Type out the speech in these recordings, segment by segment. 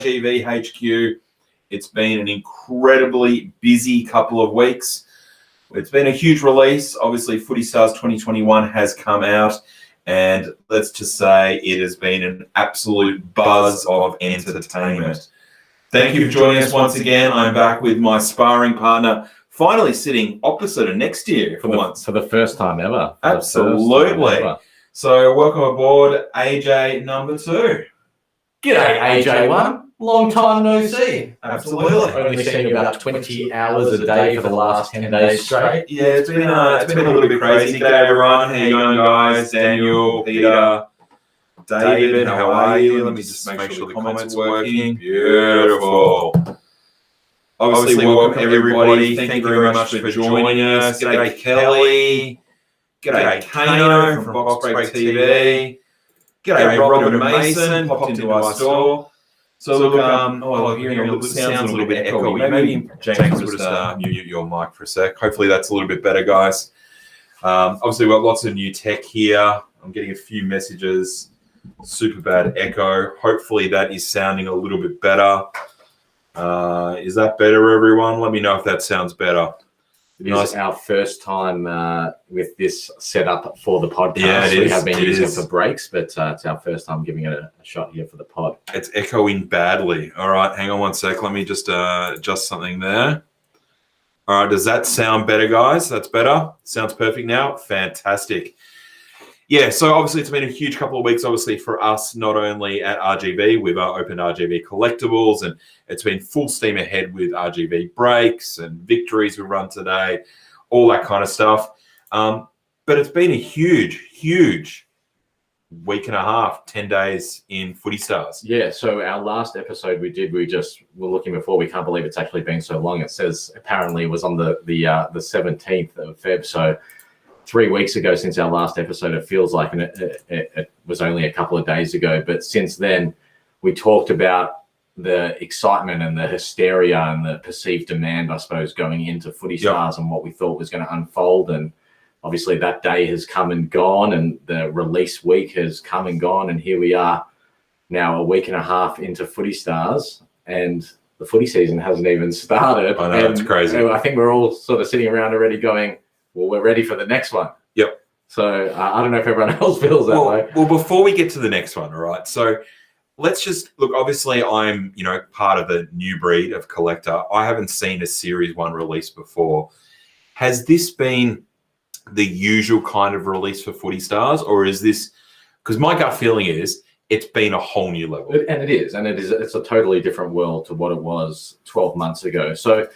RGV HQ. It's been an incredibly busy couple of weeks. It's been a huge release. Obviously, Footy Stars 2021 has come out, and let's just say it has been an absolute buzz of entertainment. Thank you for joining us once again. I'm back with my sparring partner, finally sitting opposite and next to you for once. For the first time ever. Absolutely. So welcome aboard, AJ number 2. G'day, AJ1. Long time no see. Absolutely. Only seen you about 20 hours a day for the last 10 days straight. Yeah, it's been a little bit crazy. G'day everyone. How you going, guys? Daniel, Peter, David, how are you? Let me just make sure the comments are working. Beautiful. Obviously, welcome everybody. Thank you very much for joining us. G'day Kelly. G'day Kano from Box Break TV. G'day Robert and Mason. Popped into our store. So look, it sounds a little bit echoey. Maybe James would just mute your mic for a sec. Hopefully that's a little bit better, guys. Obviously, we've got lots of new tech here. I'm getting a few messages. Super bad echo. Hopefully that is sounding a little bit better. Is that better, everyone? Let me know if that sounds better. It is our first time with this setup for the podcast. Yeah, it is. We have been using it for breaks, but it's our first time giving it a shot here for the pod. It's echoing badly. All right, hang on one sec. Let me just adjust something there. All right, does that sound better, guys? That's better? Sounds perfect now? Fantastic. Yeah, so obviously it's been a huge couple of weeks, obviously, for us, not only at RGV. We've opened RGV Collectibles, and it's been full steam ahead with RGV breaks and victories we run today, all that kind of stuff. But it's been a huge week and a half, 10 days in Footy Stars. Yeah, so our last episode we just were looking before. We can't believe it's actually been so long. It says apparently it was on the 17th of Feb, so 3 weeks ago since our last episode, it feels like, and it was only a couple of days ago. But since then, we talked about the excitement and the hysteria and the perceived demand, I suppose, going into Footy Stars and what we thought was going to unfold. And obviously that day has come and gone, and the release week has come and gone. And here we are now a week and a half into Footy Stars, and the footy season hasn't even started. I know, it's crazy. I think we're all sort of sitting around already going, well, we're ready for the next one. Yep. So I don't know if everyone else feels that way. Well, before we get to the next one, all right. So let's just look. Obviously, I'm part of a new breed of collector. I haven't seen a Series 1 release before. Has this been the usual kind of release for Footy Stars, or is this? Because my gut feeling is it's been a whole new level. And it is. It's a totally different world to what it was 12 months ago. So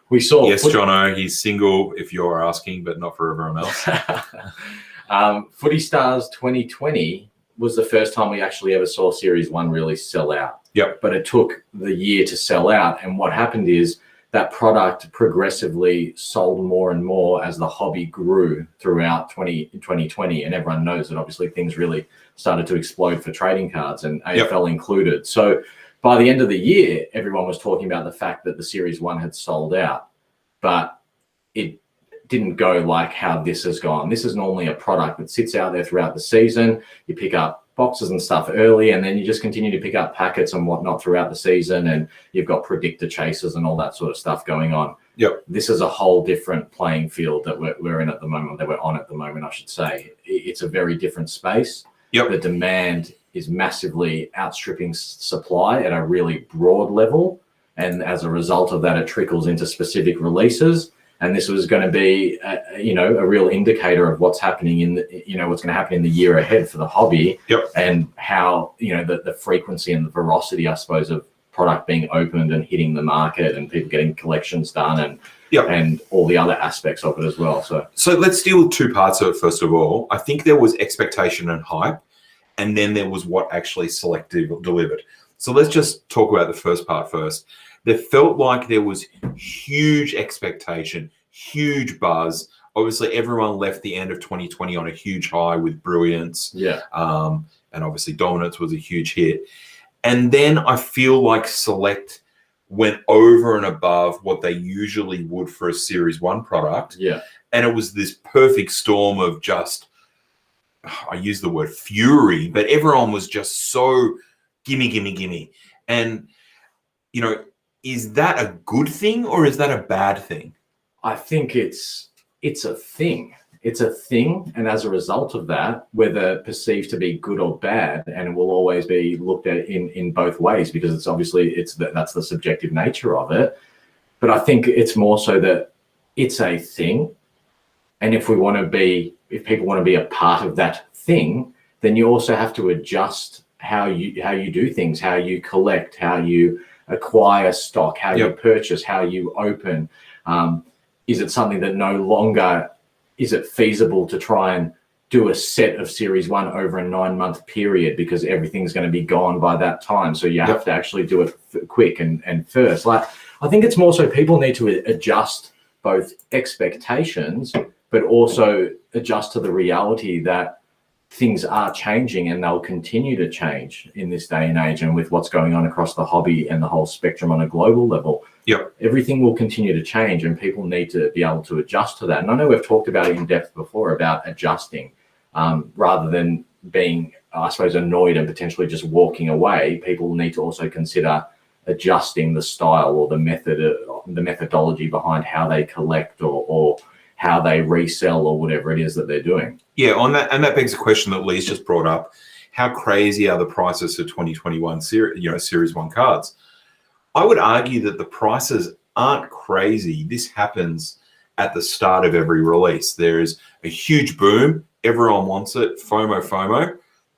we saw. Yes, Jono, he's single if you're asking, but not for everyone else. Footy Stars 2020 was the first time we actually ever saw Series 1 really sell out. Yep. But it took the year to sell out. And what happened is that product progressively sold more and more as the hobby grew throughout 2020. And everyone knows that obviously things really started to explode for trading cards, and AFL included. So by the end of the year, everyone was talking about the fact that the Series 1 had sold out, but it didn't go like how this has gone. This is normally a product that sits out there throughout the season. You pick up boxes and stuff early, and then you just continue to pick up packets and whatnot throughout the season, and you've got predictor chases and all that sort of stuff going on. Yep. This is a whole different playing field that we're in at the moment, that we're on at the moment, I should say. It's a very different space. Yep. The demand is massively outstripping supply at a really broad level. And as a result of that, it trickles into specific releases. And this was going to be, a real indicator of what's happening what's going to happen in the year ahead for the hobby. Yep. And how, the frequency and the veracity, I suppose, of product being opened and hitting the market and people getting collections done and all the other aspects of it as well. So let's deal with two parts of it. First of all, I think there was expectation and hype, and then there was what actually Selective delivered. So let's just talk about the first part first. There felt like there was huge expectation, huge buzz. Obviously, everyone left the end of 2020 on a huge high with Brilliance. Yeah. And obviously, Dominance was a huge hit. And then I feel like Select went over and above what they usually would for a Series 1 product. Yeah. And it was this perfect storm of just, I use the word fury, but everyone was just so gimme. And is that a good thing or is that a bad thing? I think it's a thing. It's a thing, and as a result of that, whether perceived to be good or bad, and it will always be looked at in both ways, because it's obviously that's the subjective nature of it. But I think it's more so that it's a thing, and if people want to be a part of that thing, then you also have to adjust how you do things, how you collect, how you acquire stock, how you purchase, how you open. Is it something that no longer is it feasible to try and do a set of Series 1 over a 9-month period because everything's going to be gone by that time? So you have to actually do it quick and first. Like, I think it's more so people need to adjust both expectations, but also adjust to the reality that things are changing and they'll continue to change in this day and age, and with what's going on across the hobby and the whole spectrum on a global level. Everything will continue to change and people need to be able to adjust to that. And I know we've talked about it in depth before about adjusting, rather than being, I suppose, annoyed and potentially just walking away. People need to also consider adjusting the style or the methodology behind how they collect or how they resell or whatever it is that they're doing. Yeah, on that, and that begs a question that Lee's just brought up. How crazy are the prices for 2021 Series 1 cards? I would argue that the prices aren't crazy. This happens at the start of every release. There's a huge boom, everyone wants it, FOMO,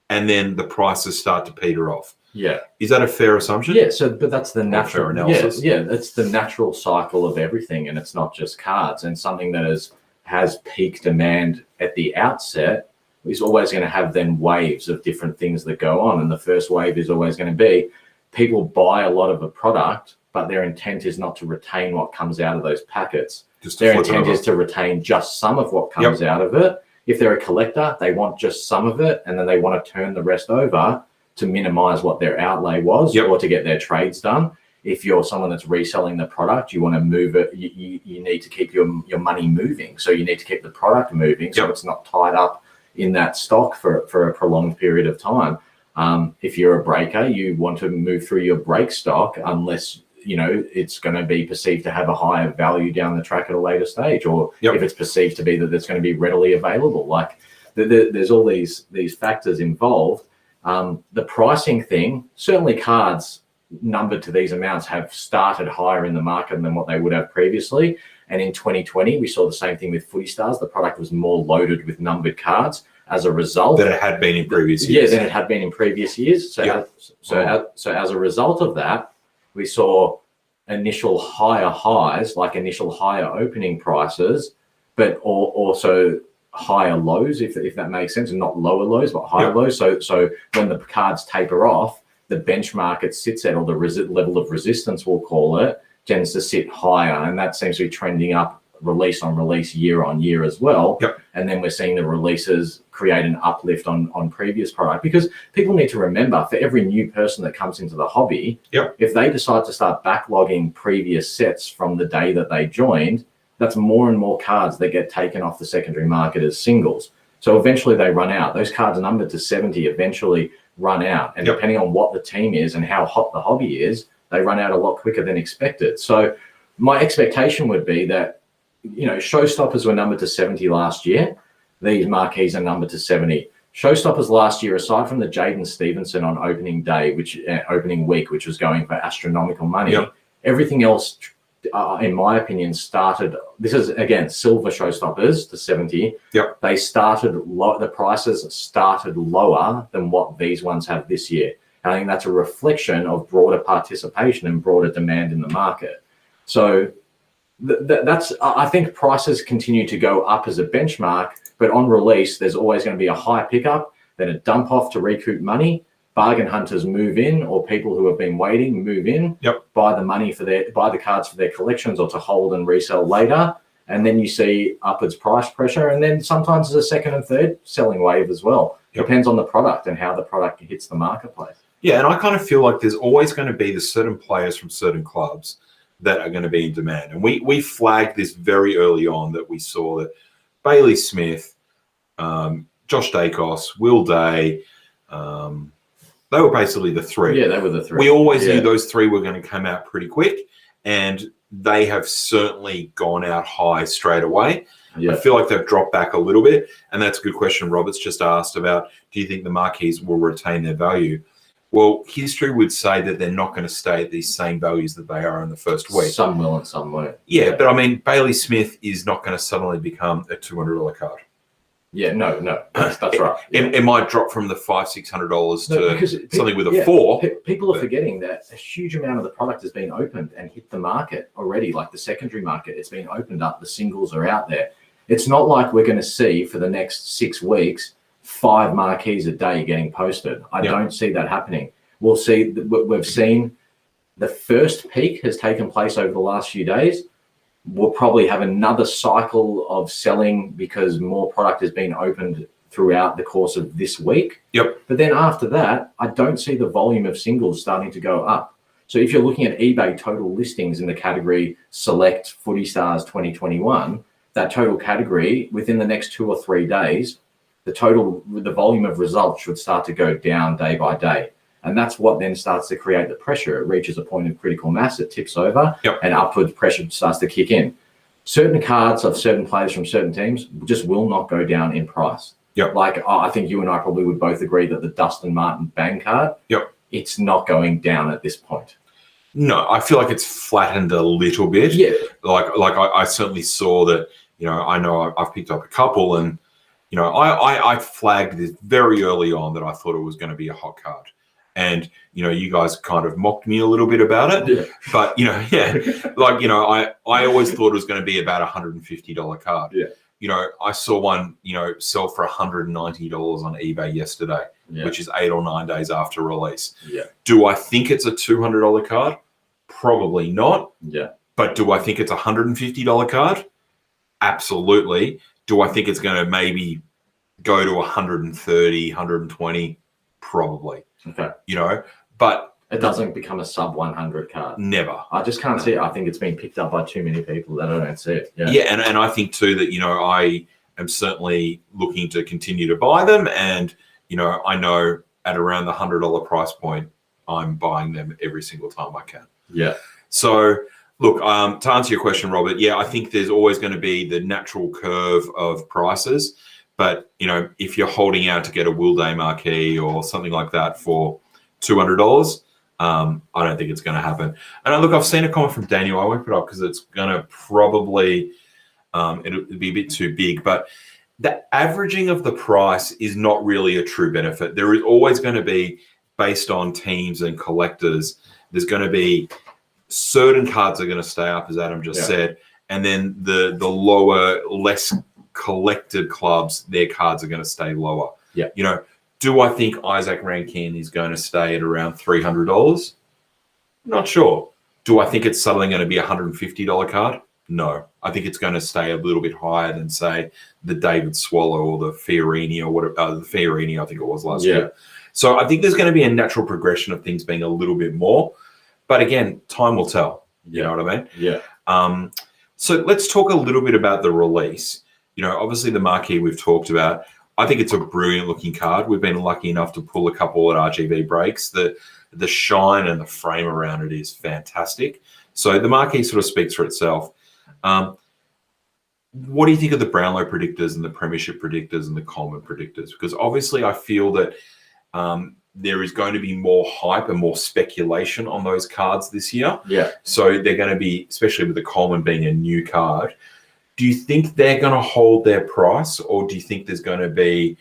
and then the prices start to peter off. Yeah. Is that a fair assumption? Yeah, but that's the natural analysis. Yeah, it's the natural cycle of everything, and it's not just cards. And something that has peak demand at the outset is always going to have then waves of different things that go on. And the first wave is always going to be people buy a lot of a product, but their intent is not to retain what comes out of those packets. Their intent is to retain just some of what comes out of it. If they're a collector, they want just some of it, and then they want to turn the rest over to minimize what their outlay was or to get their trades done. If you're someone that's reselling the product, you want to move it, you need to keep your money moving. So you need to keep the product moving so it's not tied up in that stock for a prolonged period of time. If you're a breaker, you want to move through your break stock unless it's going to be perceived to have a higher value down the track at a later stage, or if it's perceived to be that it's going to be readily available. Like there's all these factors involved. The pricing thing, certainly cards numbered to these amounts have started higher in the market than what they would have previously. And in 2020, we saw the same thing with Footy Stars. The product was more loaded with numbered cards as a result. Than it had been in previous years. Yeah, than it had been in previous years. So as a result of that, we saw initial higher highs, like initial higher opening prices, but also higher lows, if that makes sense, and not lower lows, but higher lows. So when the cards taper off, the benchmark it sits at, or the level of resistance, we'll call it, tends to sit higher, and that seems to be trending up release on release, year on year as well. And then we're seeing the releases create an uplift on previous product, because people need to remember, for every new person that comes into the hobby, if they decide to start backlogging previous sets from the day that they joined, that's more and more cards that get taken off the secondary market as singles. So eventually they run out. Those cards numbered to 70 eventually run out. And depending on what the team is and how hot the hobby is, they run out a lot quicker than expected. So my expectation would be that, showstoppers were numbered to 70 last year. These marquees are numbered to 70. Showstoppers last year, aside from the Jaden Stevenson on opening day, opening week, which was going for astronomical money, everything else, in my opinion, started. This is again silver showstoppers to 70. They started low. The prices started lower than what these ones have this year. I think that's a reflection of broader participation and broader demand in the market. So that's. I think prices continue to go up as a benchmark, but on release, there's always going to be a high pickup, then a dump off to recoup money. Bargain hunters move in, or people who have been waiting move in, buy the cards for their collections, or to hold and resell later. And then you see upwards price pressure, and then sometimes there's a second and third selling wave as well. Depends on the product and how the product hits the marketplace. Yeah, and I kind of feel like there's always going to be the certain players from certain clubs that are going to be in demand. And we flagged this very early on, that we saw that Bailey Smith, Josh Dacos, Will Day, They were basically the three. Yeah, they were the three. We always knew those three were going to come out pretty quick, and they have certainly gone out high straight away. Yeah. I feel like they've dropped back a little bit, and that's a good question. Robert's just asked about, do you think the marquees will retain their value? Well, history would say that they're not going to stay at these same values that they are in the first week. Some will and some won't. Yeah, but I mean, Bailey Smith is not going to suddenly become a $200 card. Yeah, no, that's right. Yeah. It might drop from the $500-$600 to something with a 4. People are forgetting that a huge amount of the product has been opened and hit the market already, like the secondary market. It's been opened up. The singles are out there. It's not like we're going to see for the next 6 weeks 5 marquees a day getting posted. I don't see that happening. We'll see. We've seen the first peak has taken place over the last few days. We'll probably have another cycle of selling because more product has been opened throughout the course of this week. Yep. But then after that, I don't see the volume of singles starting to go up. So if you're looking at eBay total listings in the category Select Footy Stars 2021, that total category within the next 2 or 3 days, the volume of results should start to go down day by day. And that's what then starts to create the pressure. It reaches a point of critical mass, it tips over, and upward pressure starts to kick in. Certain cards of certain players from certain teams just will not go down in price. Yep. Like, I think you and I probably would both agree that the Dustin Martin Bang card, it's not going down at this point. No, I feel like it's flattened a little bit. Yeah. Like I certainly saw that, I know I've picked up a couple, and, I flagged this very early on that I thought it was going to be a hot card. And, you guys kind of mocked me a little bit about it. Yeah. But, I always thought it was going to be about $150 card. Yeah. I saw one, sell for $190 on eBay yesterday, which is 8 or 9 days after release. Yeah. Do I think it's a $200 card? Probably not. Yeah. But do I think it's a $150 card? Absolutely. Do I think it's going to maybe go to 130, 120? Probably. Okay. But it doesn't become a sub 100 card. Never. I just can't see it. I think it's been picked up by too many people that I don't see it. Yeah, and I think too that, I am certainly looking to continue to buy them. And, I know at around the $100 price point, I'm buying them every single time I can. Yeah. So, look, to answer your question, Robert, I think there's always going to be the natural curve of prices. But, if you're holding out to get a Will Day marquee or something like that for $200, I don't think it's going to happen. And look, I've seen a comment from Daniel. I won't put it up because it's going to probably, it'll be a bit too big. But the averaging of the price is not really a true benefit. There is always going to be, based on teams and collectors, there's going to be certain cards are going to stay up, as Adam just said. And then the lower, less collected clubs, their cards are going to stay lower. Yeah. Do I think Isaac Rankin is going to stay at around $300? Not sure. Do I think it's suddenly going to be a $150 card? No. I think it's going to stay a little bit higher than, say, the David Swallow or the Fiorini or whatever. The Fiorini, I think it was last year. So I think there's going to be a natural progression of things being a little bit more. But again, time will tell. You know what I mean? Yeah. So let's talk a little bit about the release. Obviously the marquee we've talked about. I think it's a brilliant looking card. We've been lucky enough to pull a couple at RGB breaks. The shine and the frame around it is fantastic. So the marquee sort of speaks for itself. What do you think of the Brownlow predictors and the Premiership predictors and the Coleman predictors? Because obviously I feel that there is going to be more hype and more speculation on those cards this year. Yeah. So they're going to be, especially with the Coleman being a new card, do you think they're going to hold their price, or do you think there's going to be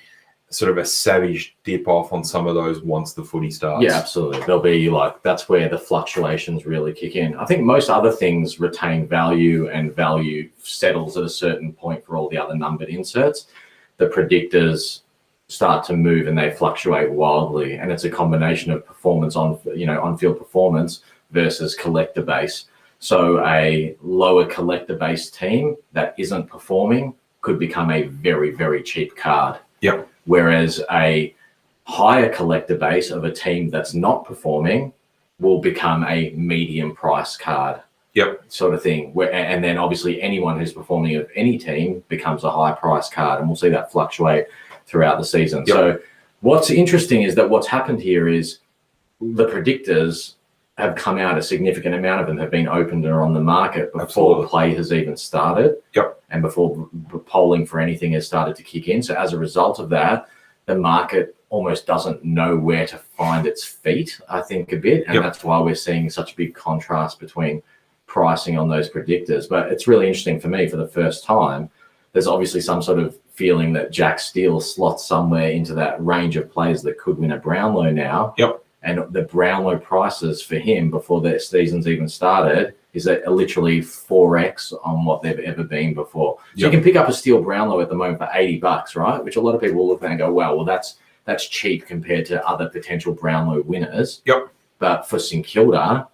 sort of a savage dip off on some of those once the footy starts? Yeah, absolutely. There'll be that's where the fluctuations really kick in. I think most other things retain value, and value settles at a certain point for all the other numbered inserts. The predictors start to move and they fluctuate wildly, and it's a combination of performance on-field performance versus collector base. So a lower collector base team that isn't performing could become a very, very cheap card. Yep. Whereas a higher collector base of a team that's not performing will become a medium price card. Yep. Sort of thing. And then obviously anyone who's performing of any team becomes a high price card, and we'll see that fluctuate throughout the season. Yep. So What's interesting is that what's happened here is the predictors have come out. A significant amount of them have been opened or on the market before Absolutely. play has even started. Yep. And before polling for anything has started to kick in. So as a result of that, the market almost doesn't know where to find its feet, I think, a bit. And that's why we're seeing such a big contrast between pricing on those predictors. But it's really interesting for me, for the first time, there's obviously some sort of feeling that Jack Steele slots somewhere into that range of players that could win a Brownlow now. Yep. And the Brownlow prices for him before the season's even started is literally 4x on what they've ever been before. So you can pick up a Steele Brownlow at the moment for $80, right? Which a lot of people will look at and go, wow, well, that's cheap compared to other potential Brownlow winners. Yep. But for St Kilda,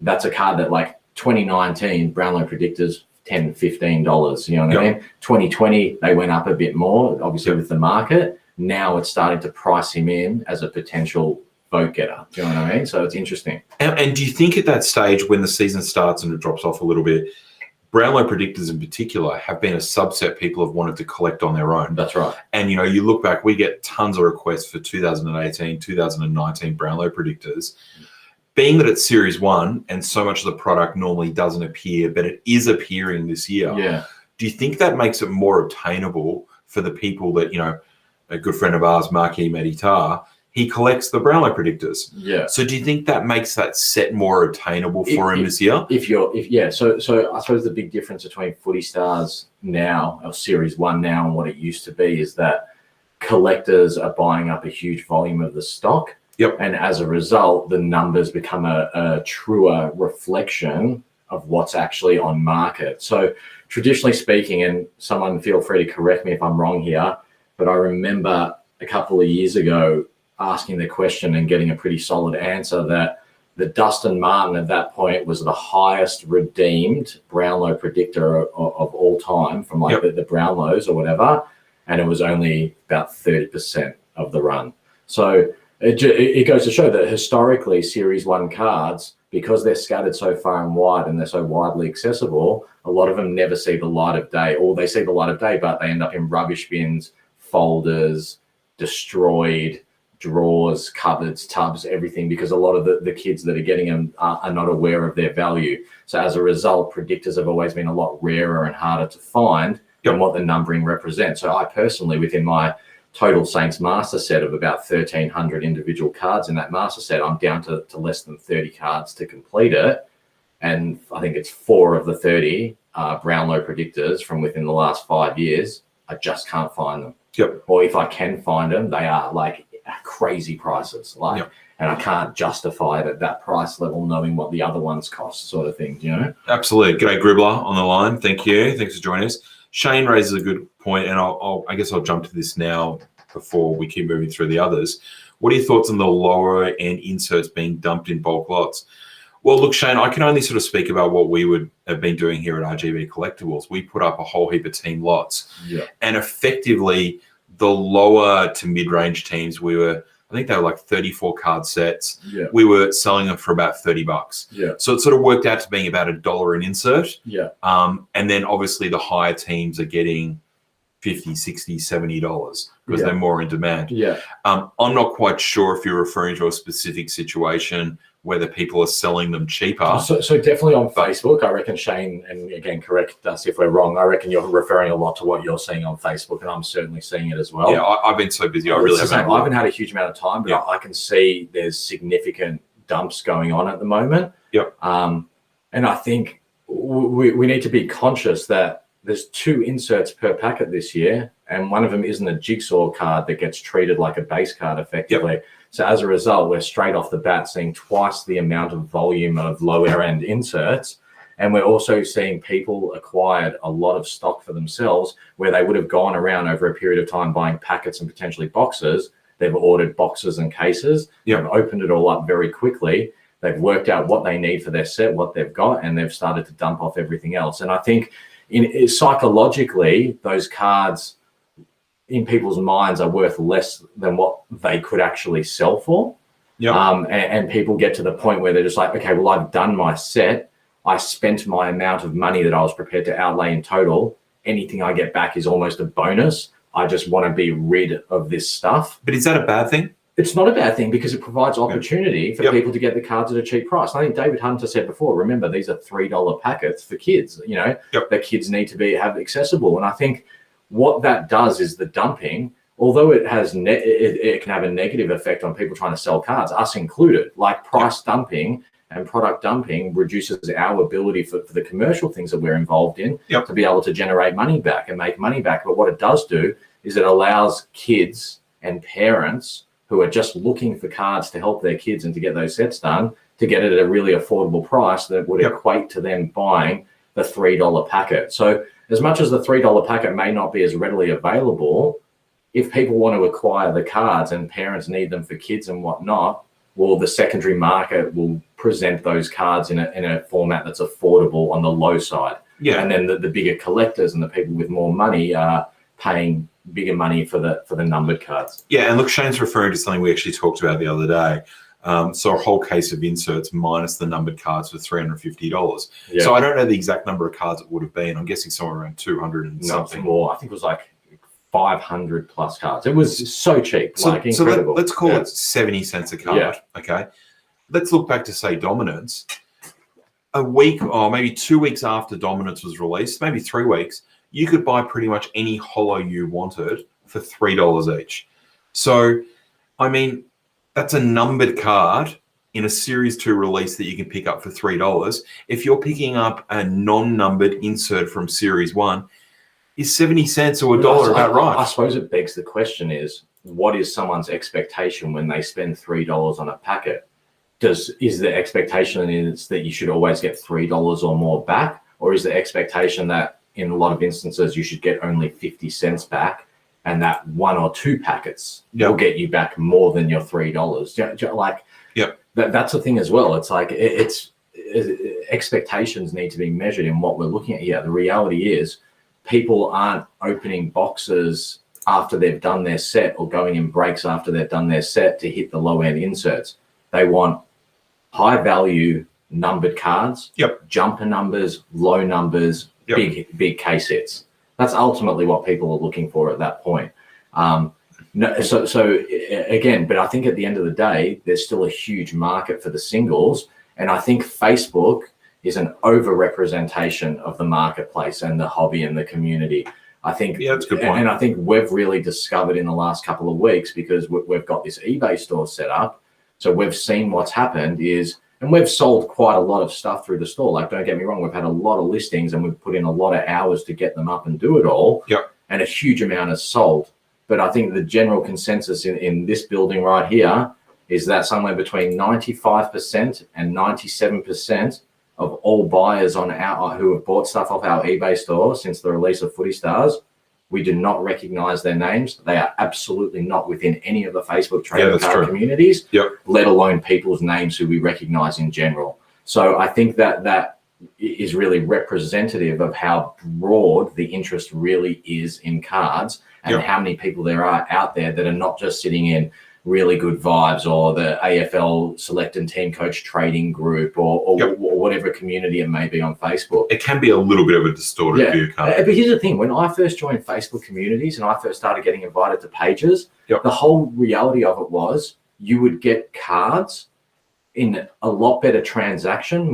that's a card that, like, 2019 Brownlow predictors, $10, $15. You know what I mean? 2020, they went up a bit more, obviously with the market. Now it's starting to price him in as a potential vote getter. Do you know what I mean? So it's interesting. And do you think at that stage, when the season starts and it drops off a little bit, Brownlow predictors in particular have been a subset people have wanted to collect on their own? That's right. And, you know, you look back, we get tons of requests for 2018, 2019 Brownlow predictors. Being that it's Series 1 and so much of the product normally doesn't appear, but it is appearing this year. Yeah. Do you think that makes it more obtainable for the people that, you know, a good friend of ours, Marquis Meditar, he collects the Brownlow predictors. Yeah. So do you think that makes that set more attainable for him this year? So I suppose the big difference between Footy Stars now, or Series 1 now, and what it used to be is that collectors are buying up a huge volume of the stock. Yep. And as a result, the numbers become a truer reflection of what's actually on market. So traditionally speaking, and someone feel free to correct me if I'm wrong here, but I remember a couple of years ago asking the question and getting a pretty solid answer that the Dustin Martin at that point was the highest redeemed Brownlow predictor of all time from the Brownlows or whatever. And it was only about 30% of the run. So it goes to show that historically Series 1 cards, because they're scattered so far and wide and they're so widely accessible, a lot of them never see the light of day, or they see the light of day, but they end up in rubbish bins, folders, destroyed, drawers, cupboards, tubs, everything, because a lot of the kids that are getting them are not aware of their value. So as a result, predictors have always been a lot rarer and harder to find than what the numbering represents. So I personally, within my total Saints master set of about 1,300 individual cards in that master set, I'm down to less than 30 cards to complete it. And I think it's 4 of the 30 Brownlow predictors from within the last 5 years. I just can't find them. Yep. Or if I can find them, they are like crazy prices. And I can't justify that price level knowing what the other ones cost, sort of thing, you know? Absolutely. G'day, Gribbler on the line. Thank you. Thanks for joining us. Shane raises a good point, and I guess I'll jump to this now before we keep moving through the others. What are your thoughts on the lower end inserts being dumped in bulk lots? Well, look, Shane, I can only sort of speak about what we would have been doing here at RGB Collectibles. We put up a whole heap of team lots. Yeah. And effectively, the lower to mid-range teams, I think they were like 34 card sets. Yeah. We were selling them for about $30. Yeah. So it sort of worked out to being about $1 an insert. Yeah. And then obviously the higher teams are getting $50, $60, $70 because they're more in demand. Yeah. I'm not quite sure if you're referring to a specific situation whether people are selling them cheaper. So definitely on Facebook, I reckon, Shane, and again, correct us if we're wrong, I reckon you're referring a lot to what you're seeing on Facebook, and I'm certainly seeing it as well. Yeah, I've been so busy. I really haven't had a huge amount of time, but I can see there's significant dumps going on at the moment. Yep. And I think we need to be conscious that there's 2 inserts per packet this year, and one of them isn't a jigsaw card that gets treated like a base card effectively. Yep. So as a result, we're straight off the bat seeing twice the amount of volume of lower end inserts. And we're also seeing people acquired a lot of stock for themselves where they would have gone around over a period of time buying packets and potentially boxes. They've ordered boxes and cases. Yep. They've opened it all up very quickly. They've worked out what they need for their set, what they've got, and they've started to dump off everything else. And I think psychologically, those cards in people's minds are worth less than what they could actually sell for. Yep. And people get to the point where they're just like, okay, well, I've done my set. I spent my amount of money that I was prepared to outlay in total. Anything I get back is almost a bonus. I just want to be rid of this stuff. But is that a bad thing? It's not a bad thing because it provides opportunity for people to get the cards at a cheap price. And I think David Hunter said before, remember, these are $3 packets for kids, that kids need to have accessible. And I think what that does is the dumping, although it has it can have a negative effect on people trying to sell cards, us included, like price dumping and product dumping reduces our ability for the commercial things that we're involved in to be able to generate money back and make money back. But what it does do is it allows kids and parents who are just looking for cards to help their kids and to get those sets done, to get it at a really affordable price that would equate to them buying the $3 packet. So as much as the $3 packet may not be as readily available, if people want to acquire the cards and parents need them for kids and whatnot, well, the secondary market will present those cards in a format that's affordable on the low side. Yeah. And then the bigger collectors and the people with more money are paying bigger money for the numbered cards. Yeah, and look, Shane's referring to something we actually talked about the other day. So a whole case of inserts minus the numbered cards for $350. Yeah. So I don't know the exact number of cards it would have been. I'm guessing somewhere around 200 and something. More. I think it was like 500 plus cards. It was so cheap, incredible. So let's call it 70 cents a card. Yeah. Okay. Let's look back to, say, Dominance. A week or maybe 2 weeks after Dominance was released, maybe 3 weeks, you could buy pretty much any holo you wanted for $3 each. So, I mean, that's a numbered card in a Series 2 release that you can pick up for $3. If you're picking up a non-numbered insert from Series 1, is 70 cents or $1 about right? I suppose it begs the question is, what is someone's expectation when they spend $3 on a packet? Is the expectation is that you should always get $3 or more back? Or is the expectation that in a lot of instances you should get only 50 cents back and that 1 or 2 packets will get you back more than your $3? That's the thing as well. It's like expectations need to be measured in what we're looking at here. The reality is people aren't opening boxes after they've done their set or going in breaks after they've done their set to hit the low end inserts. They want high value numbered cards, jumper numbers, low numbers, big case hits. That's ultimately what people are looking for at that point. So again, but I think at the end of the day, there's still a huge market for the singles. And I think Facebook is an over-representation of the marketplace and the hobby and the community. I think, that's a good point. And I think we've really discovered in the last couple of weeks, because we've got this eBay store set up. So we've seen what's happened is, and we've sold quite a lot of stuff through the store. Like, don't get me wrong, we've had a lot of listings and we've put in a lot of hours to get them up and do it all. And a huge amount is sold. But I think the general consensus in this building right here is that somewhere between 95% and 97% of all buyers on who have bought stuff off our eBay store since the release of Footy Stars, we do not recognize their names. They are absolutely not within any of the Facebook trading card communities, let alone people's names who we recognize in general. So I think that is really representative of how broad the interest really is in cards and how many people there are out there that are not just sitting in Really Good Vibes or the AFL Select and Team Coach Trading Group or whatever community it may be on Facebook. It can be a little bit of a distorted view. But here's the thing. When I first joined Facebook communities and I first started getting invited to pages, the whole reality of it was you would get cards in a lot better transaction,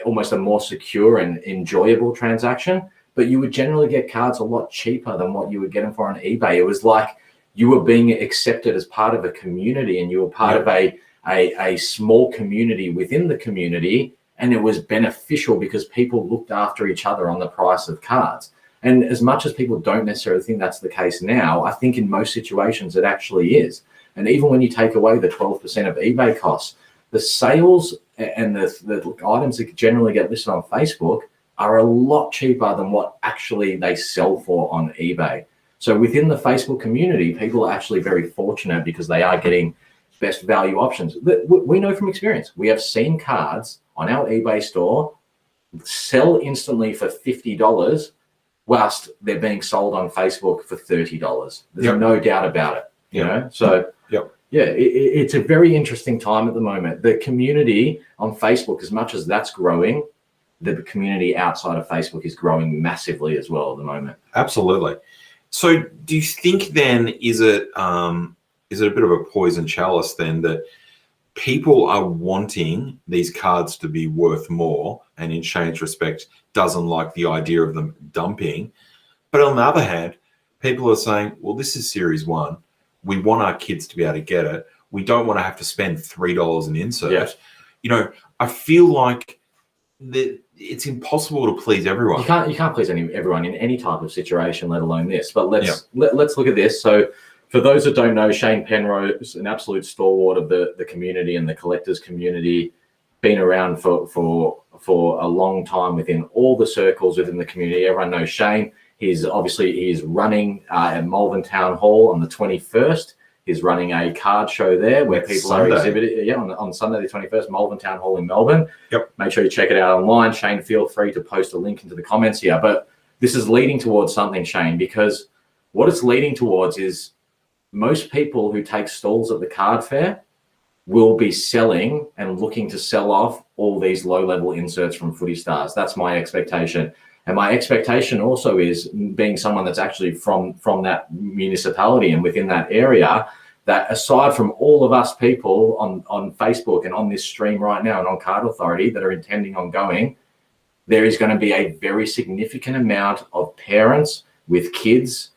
almost a more secure and enjoyable transaction, but you would generally get cards a lot cheaper than what you would get them for on eBay. It was like you were being accepted as part of a community and you were part of a small community within the community, and it was beneficial because people looked after each other on the price of cards. And as much as people don't necessarily think that's the case now, I think in most situations it actually is. And even when you take away the 12% of eBay costs, the sales and the items that generally get listed on Facebook are a lot cheaper than what actually they sell for on eBay. So within the Facebook community, people are actually very fortunate because they are getting best value options. We know from experience, we have seen cards on our eBay store sell instantly for $50 whilst they're being sold on Facebook for $30. There's no doubt about it, you know? So it's a very interesting time at the moment. The community on Facebook, as much as that's growing, the community outside of Facebook is growing massively as well at the moment. Absolutely. So do you think then is it a bit of a poison chalice then that people are wanting these cards to be worth more, and in Shane's respect doesn't like the idea of them dumping, but on the other hand, people are saying, well, this is Series 1. We want our kids to be able to get it. We don't want to have to spend $3 an insert. Yeah. You know, I feel like it's impossible to please everyone. You can't please everyone in any type of situation, let alone this. But let's look at this. So for those that don't know, Shane Penrose, an absolute stalwart of the community and the collectors community, been around for a long time within all the circles within the community. Everyone knows Shane. He's running at Malvern Town Hall on the 21st. He's running a card show there where people are exhibiting. Yeah, on Sunday the 21st, Malvern Town Hall in Melbourne. Yep. Make sure you check it out online. Shane, feel free to post a link into the comments here. But this is leading towards something, Shane, because what it's leading towards is most people who take stalls at the card fair will be selling and looking to sell off all these low-level inserts from Footy Stars. That's my expectation. And my expectation also is, being someone that's actually from that municipality and within that area, that aside from all of us people on Facebook and on this stream right now and on Card Authority that are intending on going, there is going to be a very significant amount of parents with kids,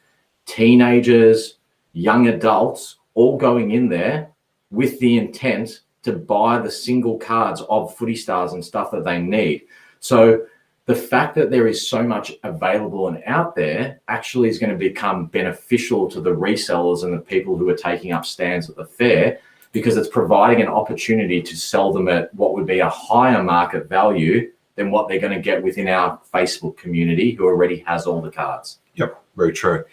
teenagers, young adults, all going in there with the intent to buy the single cards of Footy Stars and stuff that they need. So the fact that there is so much available and out there actually is going to become beneficial to the resellers and the people who are taking up stands at the fair, because it's providing an opportunity to sell them at what would be a higher market value than what they're going to get within our Facebook community who already has all the cards. Yep, very true.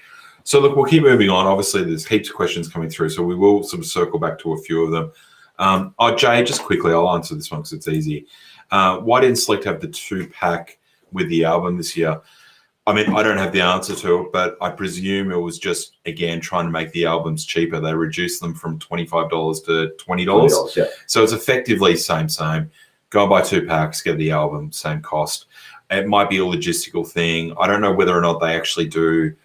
So look, we'll keep moving on. Obviously, there's heaps of questions coming through, so we will sort of circle back to a few of them. Jay, just quickly, I'll answer this one because it's easy. Why didn't Select have the 2-pack with the album this year? I mean, I don't have the answer to it, but I presume it was just, again, trying to make the albums cheaper. They reduced them from $25 to $20. Yeah. So it's effectively same. Go and buy 2 packs, get the album, same cost. It might be a logistical thing. I don't know whether or not they actually do.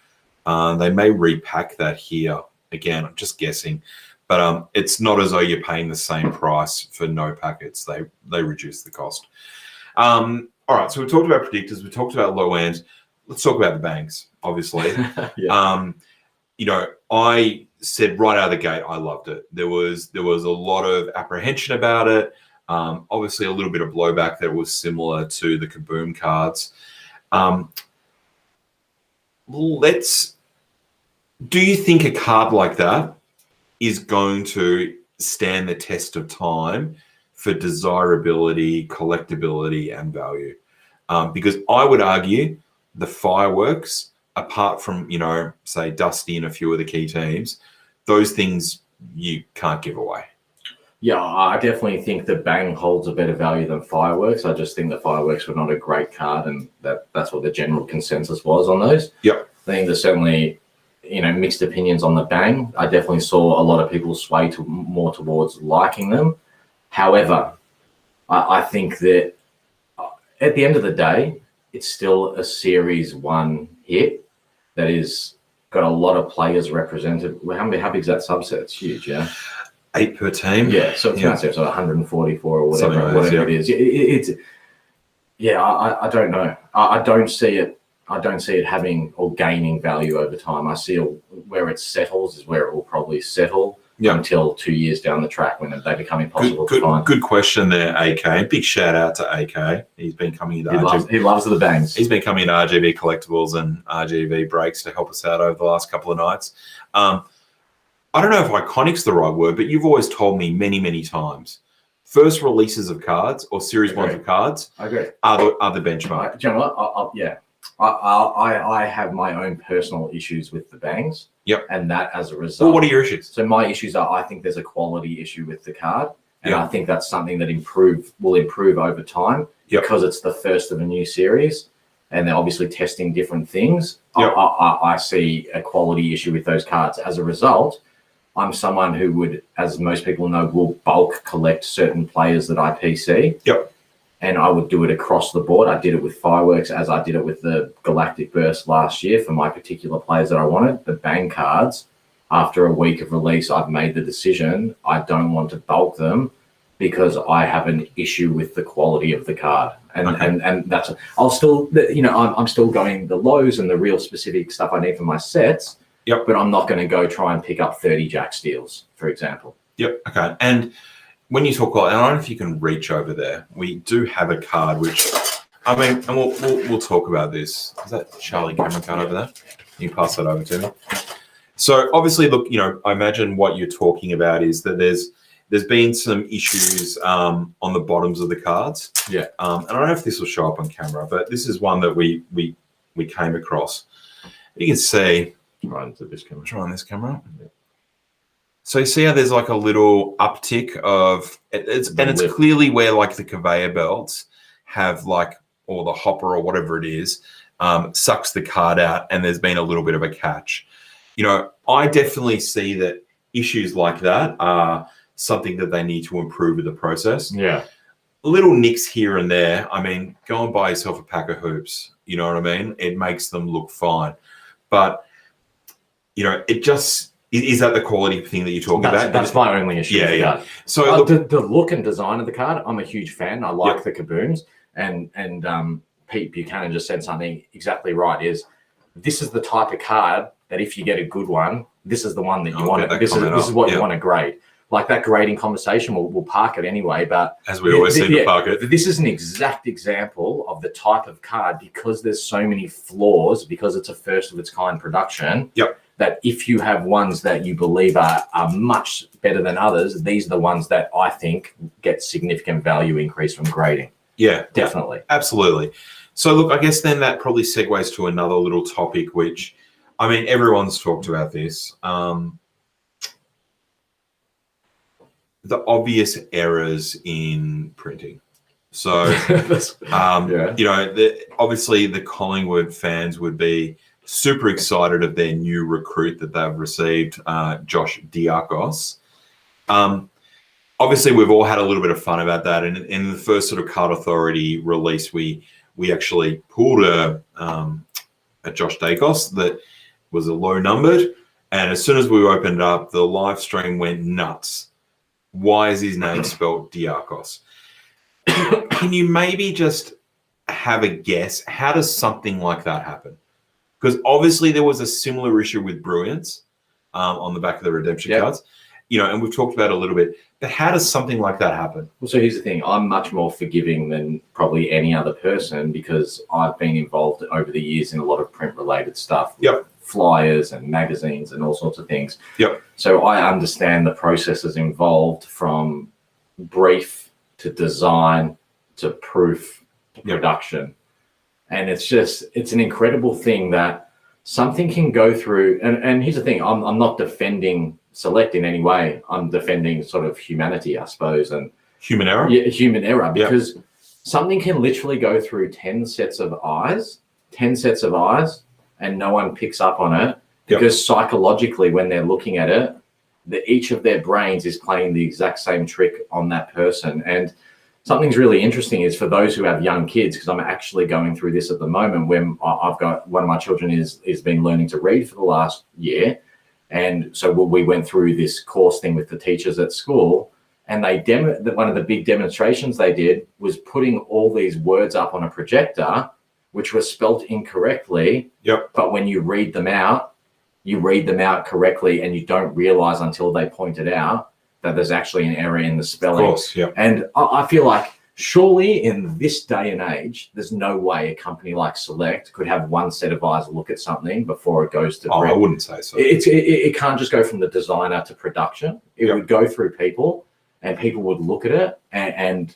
They may repack that here. Again, I'm just guessing. But it's not as though you're paying the same price for no packets. They reduce the cost. All right, so we talked about predictors. We talked about low end. Let's talk about the bangs, obviously. Yeah. You know, I said right out of the gate, I loved it. There was a lot of apprehension about it. Obviously, a little bit of blowback that was similar to the Kaboom cards. Do you think a card like that is going to stand the test of time for desirability, collectability, and value? Because I would argue the fireworks, apart from, you know, say Dusty and a few of the key teams, those things you can't give away. Yeah, I definitely think that Bang holds a better value than Fireworks. I just think that Fireworks were not a great card, and that's what the general consensus was on those. Yep. I think there's certainly, you know, mixed opinions on the Bang. I definitely saw a lot of people sway more towards liking them. However, I think that at the end of the day, it's still a Series 1 hit that is got a lot of players represented. How big is that subset? It's huge, yeah? 8 per team. Yeah, so it's massive, so 144 or whatever it is. It's I don't know. I don't see it having or gaining value over time. I see where it settles is where it will probably settle until 2 years down the track when they become impossible to find. Good question there, AK. Big shout out to AK. He's been coming into RGB. He loves the bangs. He's been coming into RGB Collectibles and RGB Breaks to help us out over the last couple of nights. I don't know if iconic's the right word, but you've always told me many, many times, first releases of cards or Series 1s of cards I agree. are the benchmark. Do you know what? I have my own personal issues with the bangs. Yep. And that as a result. Well, what are your issues? So my issues are, I think there's a quality issue with the card. And I think that's something that will improve over time because it's the first of a new series and they're obviously testing different things. I see a quality issue with those cards. As a result, I'm someone who would, as most people know, will bulk collect certain players that I PC. Yep. and I would do it across the board. I did it with fireworks, as I did it with the Galactic Burst last year for my particular players that I wanted. The bang cards, after a week of release, I've made the decision I don't want to bulk them because I have an issue with the quality of the card. And that's, I'll still, I'm still going the lows and the real specific stuff I need for my sets. Yep. But I'm not going to go try and pick up 30 Jack Steels, for example. Yep. Okay. And when you talk, and I don't know if you can reach over there, we do have a card which, I mean, and we'll talk about this. Is that Charlie Cameron card over there? Can you pass that over to me? So obviously, look, I imagine what you're talking about is that there's been some issues on the bottoms of the cards. Yeah. And I don't know if this will show up on camera, but this is one that we came across. You can see. Try into this camera. Try on this camera. Yeah. So you see how there's like a little uptick of it's clearly where like the conveyor belts have like, or the hopper or whatever it is, sucks the card out, and there's been a little bit of a catch. I definitely see that issues like that are something that they need to improve with the process. Yeah. Little nicks here and there. I mean, go and buy yourself a pack of hoops. You know what I mean? It makes them look fine. But, it just, is that the quality thing that you're talking about? That's my only issue. Yeah. So the look and design of the card, I'm a huge fan. I like the kaboons. And Pete Buchanan just said something exactly right, is this is the type of card that if you get a good one, this is the one that you want. This is what you want to grade. Like that grading conversation, we'll park it anyway. But as we always seem to park it. This is an exact example of the type of card, because there's so many flaws, because it's a first of its kind production. Yep. That if you have ones that you believe are much better than others, these are the ones that I think get significant value increase from grading. Yeah, definitely. Absolutely. So look, I guess then that probably segues to another little topic, which, I mean, everyone's talked about this. The obvious errors in printing. So, obviously the Collingwood fans would be super excited of their new recruit that they've received, Josh Diakos. Obviously, we've all had a little bit of fun about that. And in the first sort of Card Authority release, we actually pulled a Josh Diakos that was a low numbered. And as soon as we opened it up, the live stream went nuts. Why is his name spelled Diakos? Can you maybe just have a guess? How does something like that happen? Because obviously there was a similar issue with Brilliance on the back of the redemption cards, and we've talked about it a little bit. But how does something like that happen? Well, so here's the thing. I'm much more forgiving than probably any other person, because I've been involved over the years in a lot of print-related stuff. Yep. Flyers and magazines and all sorts of things. Yep. So I understand the processes involved, from brief to design to proof to production. And it's an incredible thing that something can go through. And here's the thing, I'm not defending Select in any way. I'm defending sort of humanity, I suppose. And human error? Yeah, human error, because something can literally go through 10 sets of eyes, and no one picks up on it, because psychologically, when they're looking at it, each of their brains is playing the exact same trick on that person. And something's really interesting is for those who have young kids, because I'm actually going through this at the moment, when I've got one of my children is been learning to read for the last year. And so we went through this course thing with the teachers at school, and one of the big demonstrations they did was putting all these words up on a projector, which were spelt incorrectly. Yep. But when you read them out correctly, and you don't realize until they point it out that there's actually an error in the spelling. Of course, yeah. And I feel like surely in this day and age, there's no way a company like Select could have one set of eyes look at something before it goes to print. I wouldn't say so. It can't just go from the designer to production. It would go through people, and people would look at it, and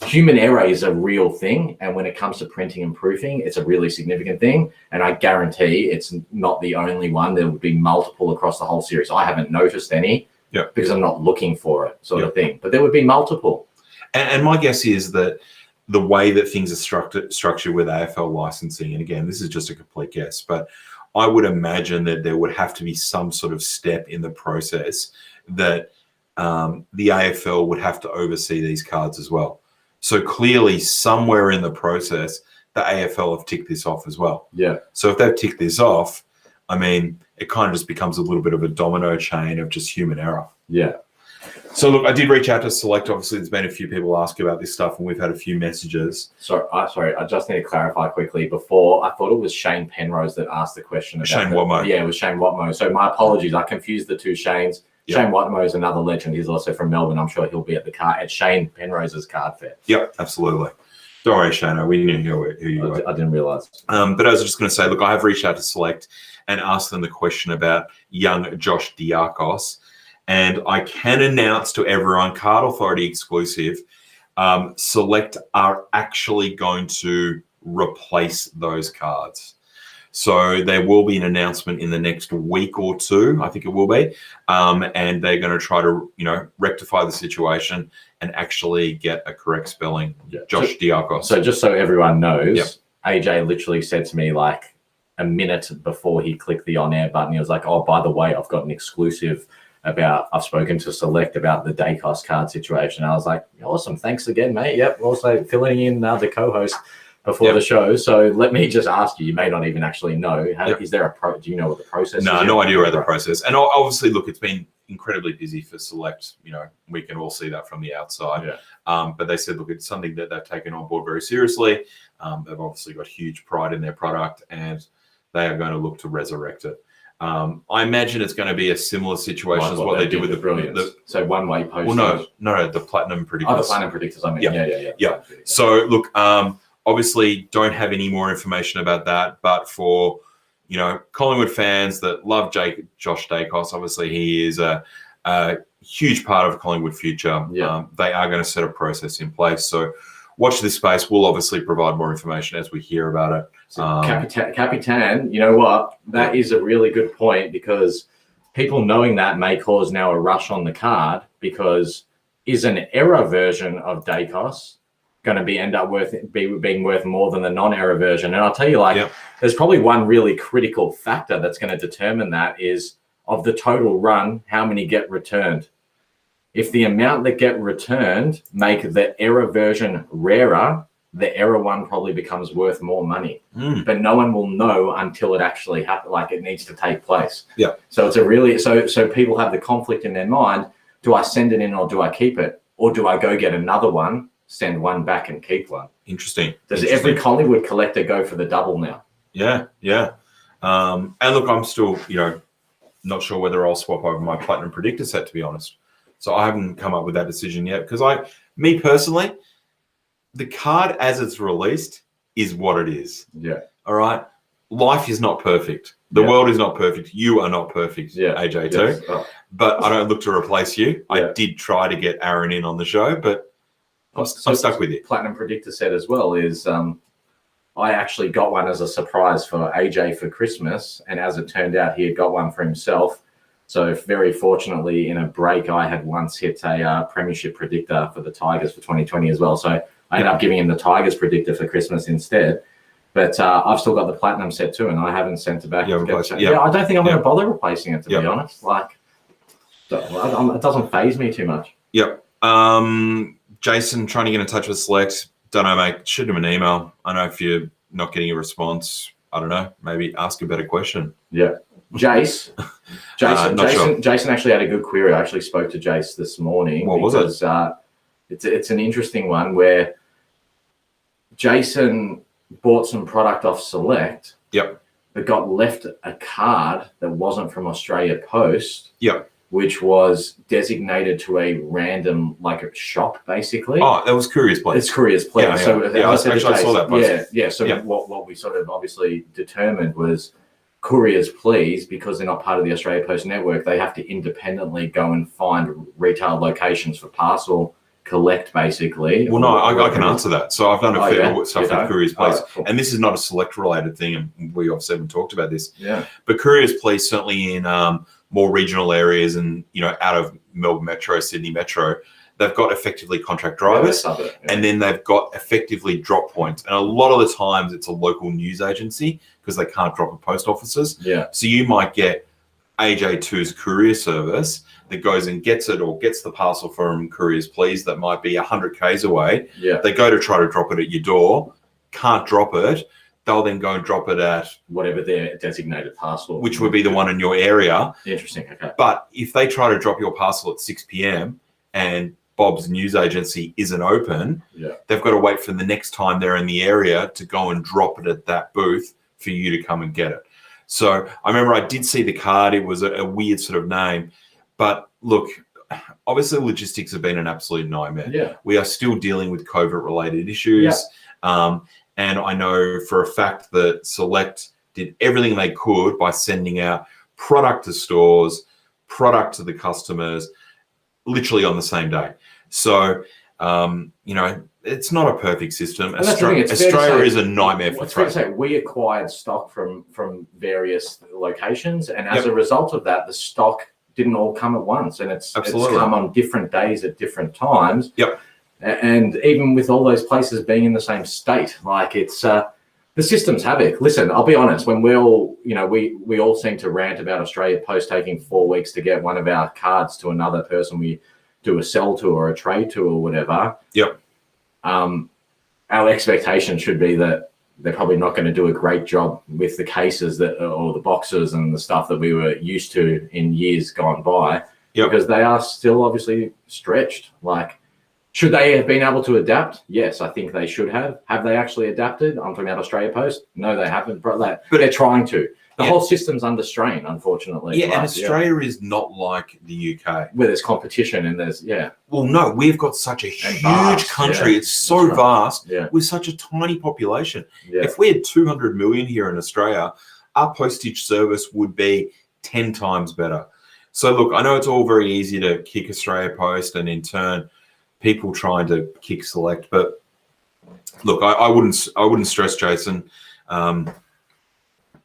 human error is a real thing. And when it comes to printing and proofing, it's a really significant thing. And I guarantee it's not the only one. There would be multiple across the whole series. I haven't noticed any because I'm not looking for it, sort of thing. But there would be multiple. And my guess is that the way that things are structured with AFL licensing, and again, this is just a complete guess, but I would imagine that there would have to be some sort of step in the process that the AFL would have to oversee these cards as well. So clearly, somewhere in the process, the AFL have ticked this off as well. Yeah. So if they've ticked this off, I mean, it kind of just becomes a little bit of a domino chain of just human error. Yeah. So look, I did reach out to Select. Obviously, there's been a few people ask about this stuff, and we've had a few messages. Sorry, I just need to clarify quickly. Before, I thought it was Shane Penrose that asked the question. About Shane Watmo. Yeah, it was Shane Watmo. So my apologies. I confused the two Shanes. Yep. Shane Watmo is another legend. He's also from Melbourne. I'm sure he'll be at Shane Penrose's card fair. Yep, absolutely. Don't worry, Shano. We knew who you were. I didn't realise. But I was just going to say, look, I have reached out to Select and asked them the question about young Josh Diakos. And I can announce to everyone, Card Authority exclusive, Select are actually going to replace those cards. So there will be an announcement in the next week or two, I think it will be, and they're going to try to, rectify the situation and actually get a correct spelling. Yeah. Josh Diakos. So just so everyone knows, AJ literally said to me like a minute before he clicked the on-air button, he was like, "Oh, by the way, I've got an exclusive I've spoken to Select about the Dacos card situation." I was like, "Awesome, thanks again, mate." Yep, also filling in the co-host before the show. So let me just ask you may not even actually know. Is there do you know what the process is? No idea about the process. And obviously, look, it's been incredibly busy for Select. We can all see that from the outside. Yeah. But they said, look, it's something that they've taken on board very seriously. They've obviously got huge pride in their product, and they are going to look to resurrect it. I imagine it's going to be a similar situation as what they did with the Brilliance. So one-way post. Well, no, the Platinum Predictors. Oh, the Platinum Predictors, I mean. Yeah. So, look, obviously don't have any more information about that, but for, Collingwood fans that love Josh Dacos, obviously he is a huge part of Collingwood future. Yeah. They are going to set a process in place. So watch this space. We'll obviously provide more information as we hear about it. So Capitan, you know what? That is a really good point, because people knowing that may cause now a rush on the card, because is an error version of Dacos going to end up being worth more than the non-error version? And I'll tell you, there's probably one really critical factor that's going to determine that is, of the total run, how many get returned. If the amount that get returned make the error version rarer, the error one probably becomes worth more money. But no one will know until it actually happens, like it needs to take place. Yeah. So it's a really, so people have the conflict in their mind. Do I send it in or do I keep it? Or do I go get another one, send one back and keep one? Interesting. Does every Collingwood collector go for the double now? Yeah. And look, I'm still, not sure whether I'll swap over my Platinum Predictor set, to be honest. So I haven't come up with that decision yet, because me personally, the card as it's released is what it is. Yeah. All right. Life is not perfect. The world is not perfect. You are not perfect, AJ too. Yes. Oh. But I don't look to replace you. I did try to get Aaron in on the show, but I'm stuck with you. Platinum Predictor set as well is I actually got one as a surprise for AJ for Christmas, and as it turned out, he had got one for himself. So very fortunately, in a break, I had once hit a premiership predictor for the Tigers for 2020 as well. So I ended up giving him the Tigers predictor for Christmas instead. But I've still got the Platinum set too, and I haven't sent it back. I don't think I'm going to bother replacing it, to be honest. It doesn't faze me too much. Yep. Jason, trying to get in touch with Select. Don't know, mate. Shoot him an email. I know if you're not getting a response, I don't know. Maybe ask a better question. Yeah. Jason actually had a good query. I actually spoke to Jace this morning. What was it? It's an interesting one where Jason bought some product off Select. Yep. But got left a card that wasn't from Australia Post. Yep. Which was designated to a random, like a shop, basically. Oh, that was Courier's Place. It's Courier's Place. Yeah, so I saw that post. So what we sort of obviously determined was Couriers Please, because they're not part of the Australia Post network, they have to independently go and find retail locations for parcel collect, basically. Well, no, I can answer that. So I've done a fair bit of stuff with Courier's Place. Cool. And this is not a Select related thing, and we obviously haven't talked about this. Yeah. But Courier's Place, certainly in more regional areas and, out of Melbourne Metro, Sydney Metro, they've got effectively contract drivers, and then they've got effectively drop points. And a lot of the times it's a local news agency because they can't drop at post offices. Yeah. So you might get AJ2's courier service that goes and gets it or gets the parcel from Couriers Please that might be 100 k's away. Yeah. They go to try to drop it at your door, can't drop it. They'll then go and drop it at whatever their designated parcel, which would be the one in your area. Interesting. Okay. But if they try to drop your parcel at 6 p.m. and Bob's news agency isn't open, they've got to wait for the next time they're in the area to go and drop it at that booth for you to come and get it. So I remember I did see the card. It was a weird sort of name. But look, obviously logistics have been an absolute nightmare. Yeah. We are still dealing with COVID-related issues. And I know for a fact that Select did everything they could by sending out product to stores, product to the customers, literally on the same day. So, it's not a perfect system. Australia is a nightmare for trade. It's fair to say we acquired stock from various locations, and as a result of that, the stock didn't all come at once, and it's come on different days at different times. Yep. And even with all those places being in the same state, like it's the system's havoc. Listen, I'll be honest. When we all seem to rant about Australia Post taking 4 weeks to get one of our cards to another person we do a sell to or a trade to or whatever. Yep. Our expectation should be that they're probably not going to do a great job with the cases or the boxes and the stuff that we were used to in years gone by, because they are still obviously stretched. Like, should they have been able to adapt? Yes, I think they should have. Have they actually adapted? I'm talking about Australia Post. No, they haven't. But they're trying to. The whole system's under strain, unfortunately. Yeah, and Australia is not like the UK. Where there's competition and there's, Well, no, we've got such a huge country. It's so vast with such a tiny population. Yeah. If we had 200 million here in Australia, our postage service would be 10 times better. So, look, I know it's all very easy to kick Australia Post and in turn people trying to kick Select. But, look, I wouldn't stress, Jason.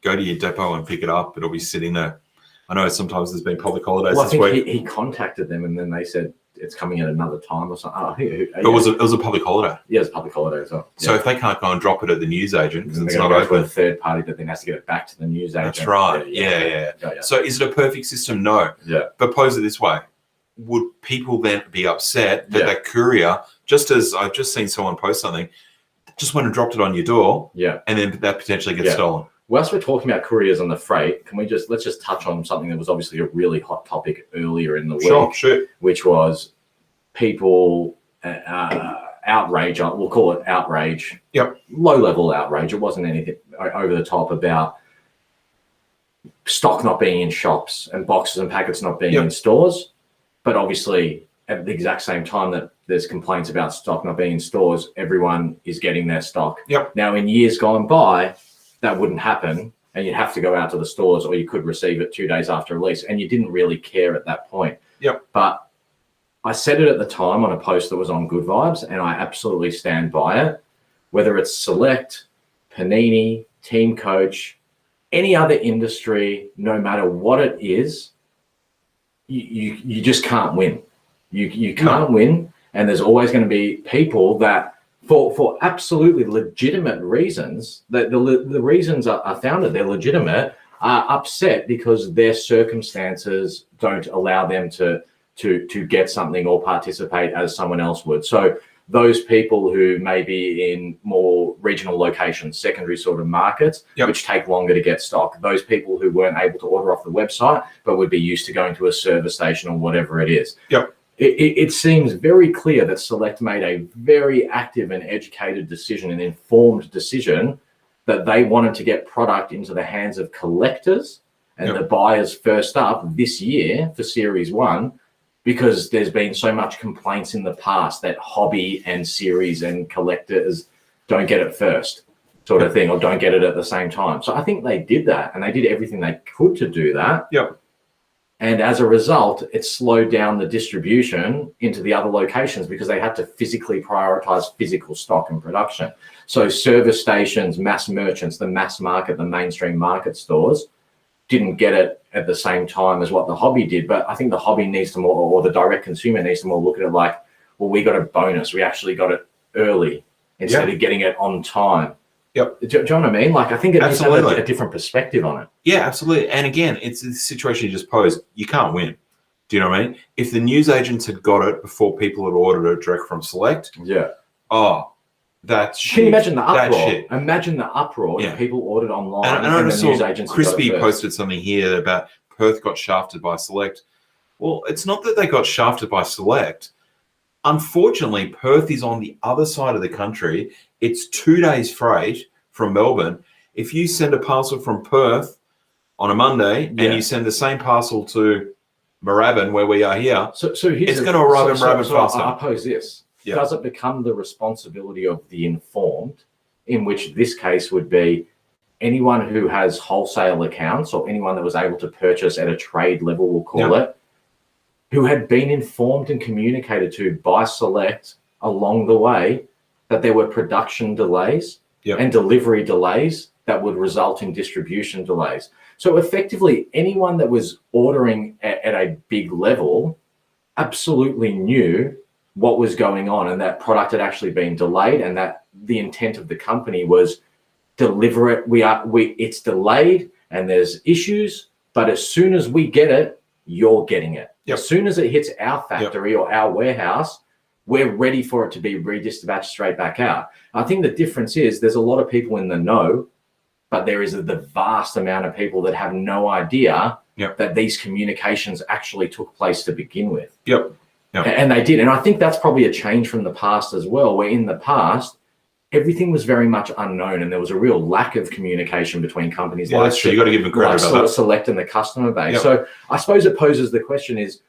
Go to your depot and pick it up. It'll be sitting there. I know sometimes there's been public holidays this week. I think he contacted them and then they said it's coming at another time or something. But it was a public holiday. Yeah, it's a public holiday as well. So if they can't go and drop it at the newsagent because it's not open, open, a third party that then has to get it back to the newsagent. That's right. Yeah. So is it a perfect system? No. Yeah. But pose it this way: would people then be upset that that courier, just as I've just seen someone post something, just went and dropped it on your door, and then that potentially gets stolen? Whilst we're talking about couriers on the freight, let's just touch on something that was obviously a really hot topic earlier in the week, which was people outrage. We'll call it outrage. Yep. Low-level outrage. It wasn't anything over the top about stock not being in shops and boxes and packets not being in stores. But obviously, at the exact same time that there's complaints about stock not being in stores, everyone is getting their stock. Yep. Now, in years gone by, that wouldn't happen, and you'd have to go out to the stores, or you could receive it 2 days after release, and you didn't really care at that point. Yep. But I said it at the time on a post that was on Good Vibes, and I absolutely stand by it. Whether it's Select, Panini, Team Coach, any other industry, no matter what it is, you just can't win. You can't win, and there's always going to be people that, for absolutely legitimate reasons, that the reasons are founded, they're legitimate, are upset because their circumstances don't allow them to get something or participate as someone else would. So those people who may be in more regional locations, secondary sort of markets, which take longer to get stock, those people who weren't able to order off the website but would be used to going to a service station or whatever it is. It seems very clear that Select made a very active and educated decision, an informed decision, that they wanted to get product into the hands of collectors and the buyers first up this year for Series 1, because there's been so much complaints in the past that hobby and series and collectors don't get it first sort of thing, or don't get it at the same time. So I think they did that, and they did everything they could to do that. And as a result, it slowed down the distribution into the other locations because they had to physically prioritize physical stock and production. So service stations, mass merchants, the mass market, the mainstream market stores didn't get it at the same time as what the hobby did. But I think the hobby needs to more, or the direct consumer needs to more look at it like, well, we got a bonus. We actually got it early instead of getting it on time. Do you know what I mean? Like, I think it needs to have Absolutely. a different perspective on it. Yeah, absolutely. And again, it's the situation you just posed. You can't win. Do you know what I mean? If the news agents had got it before people had ordered it direct from Select, that's shit. Can you imagine the uproar? That's shit. Imagine the uproar if people ordered online and I the just news saw agents Crispy got it first. posted something here about Perth got shafted by Select. Well, it's not that they got shafted by Select. Unfortunately, Perth is on the other side of the country. It's 2 days freight from Melbourne. If you send a parcel from Perth on a Monday and you send the same parcel to Moorabbin, where we are here, so it's going to arrive in Moorabbin faster. I pose this. Does it become the responsibility of the informed, in which this case would be anyone who has wholesale accounts or anyone that was able to purchase at a trade level, we'll call it, who had been informed and communicated to by Select along the way that there were production delays and delivery delays that would result in distribution delays. So effectively, anyone that was ordering at a big level absolutely knew what was going on, and that product had actually been delayed, and that the intent of the company was deliver it. It's delayed and there's issues, but as soon as we get it, you're getting it. As soon as it hits our factory or our warehouse, we're ready for it to be redispatched straight back out. I think the difference is there's a lot of people in the know, but there is the vast amount of people that have no idea that these communications actually took place to begin with. And they did. And I think that's probably a change from the past as well, where in the past, everything was very much unknown and there was a real lack of communication between companies like that's true. You got to give them credit about that. Select and the customer base. So I suppose it poses the question is,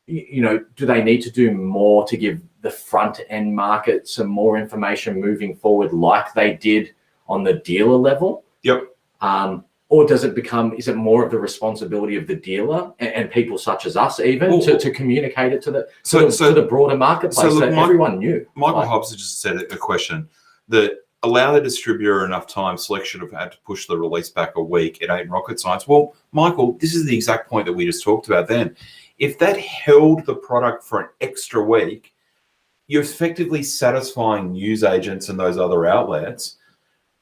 do they need to do more to give the front end market some more information moving forward like they did on the dealer level? Or is it more of the responsibility of the dealer and people such as us even to communicate it to the broader marketplace that everyone knew? Michael Hobbs just said a question that allow the distributor enough time. Select should have had to push the release back a week. It ain't rocket science. Well, Michael, this is the exact point that we just talked about then. If that held the product for an extra week, you're effectively satisfying news agents and those other outlets.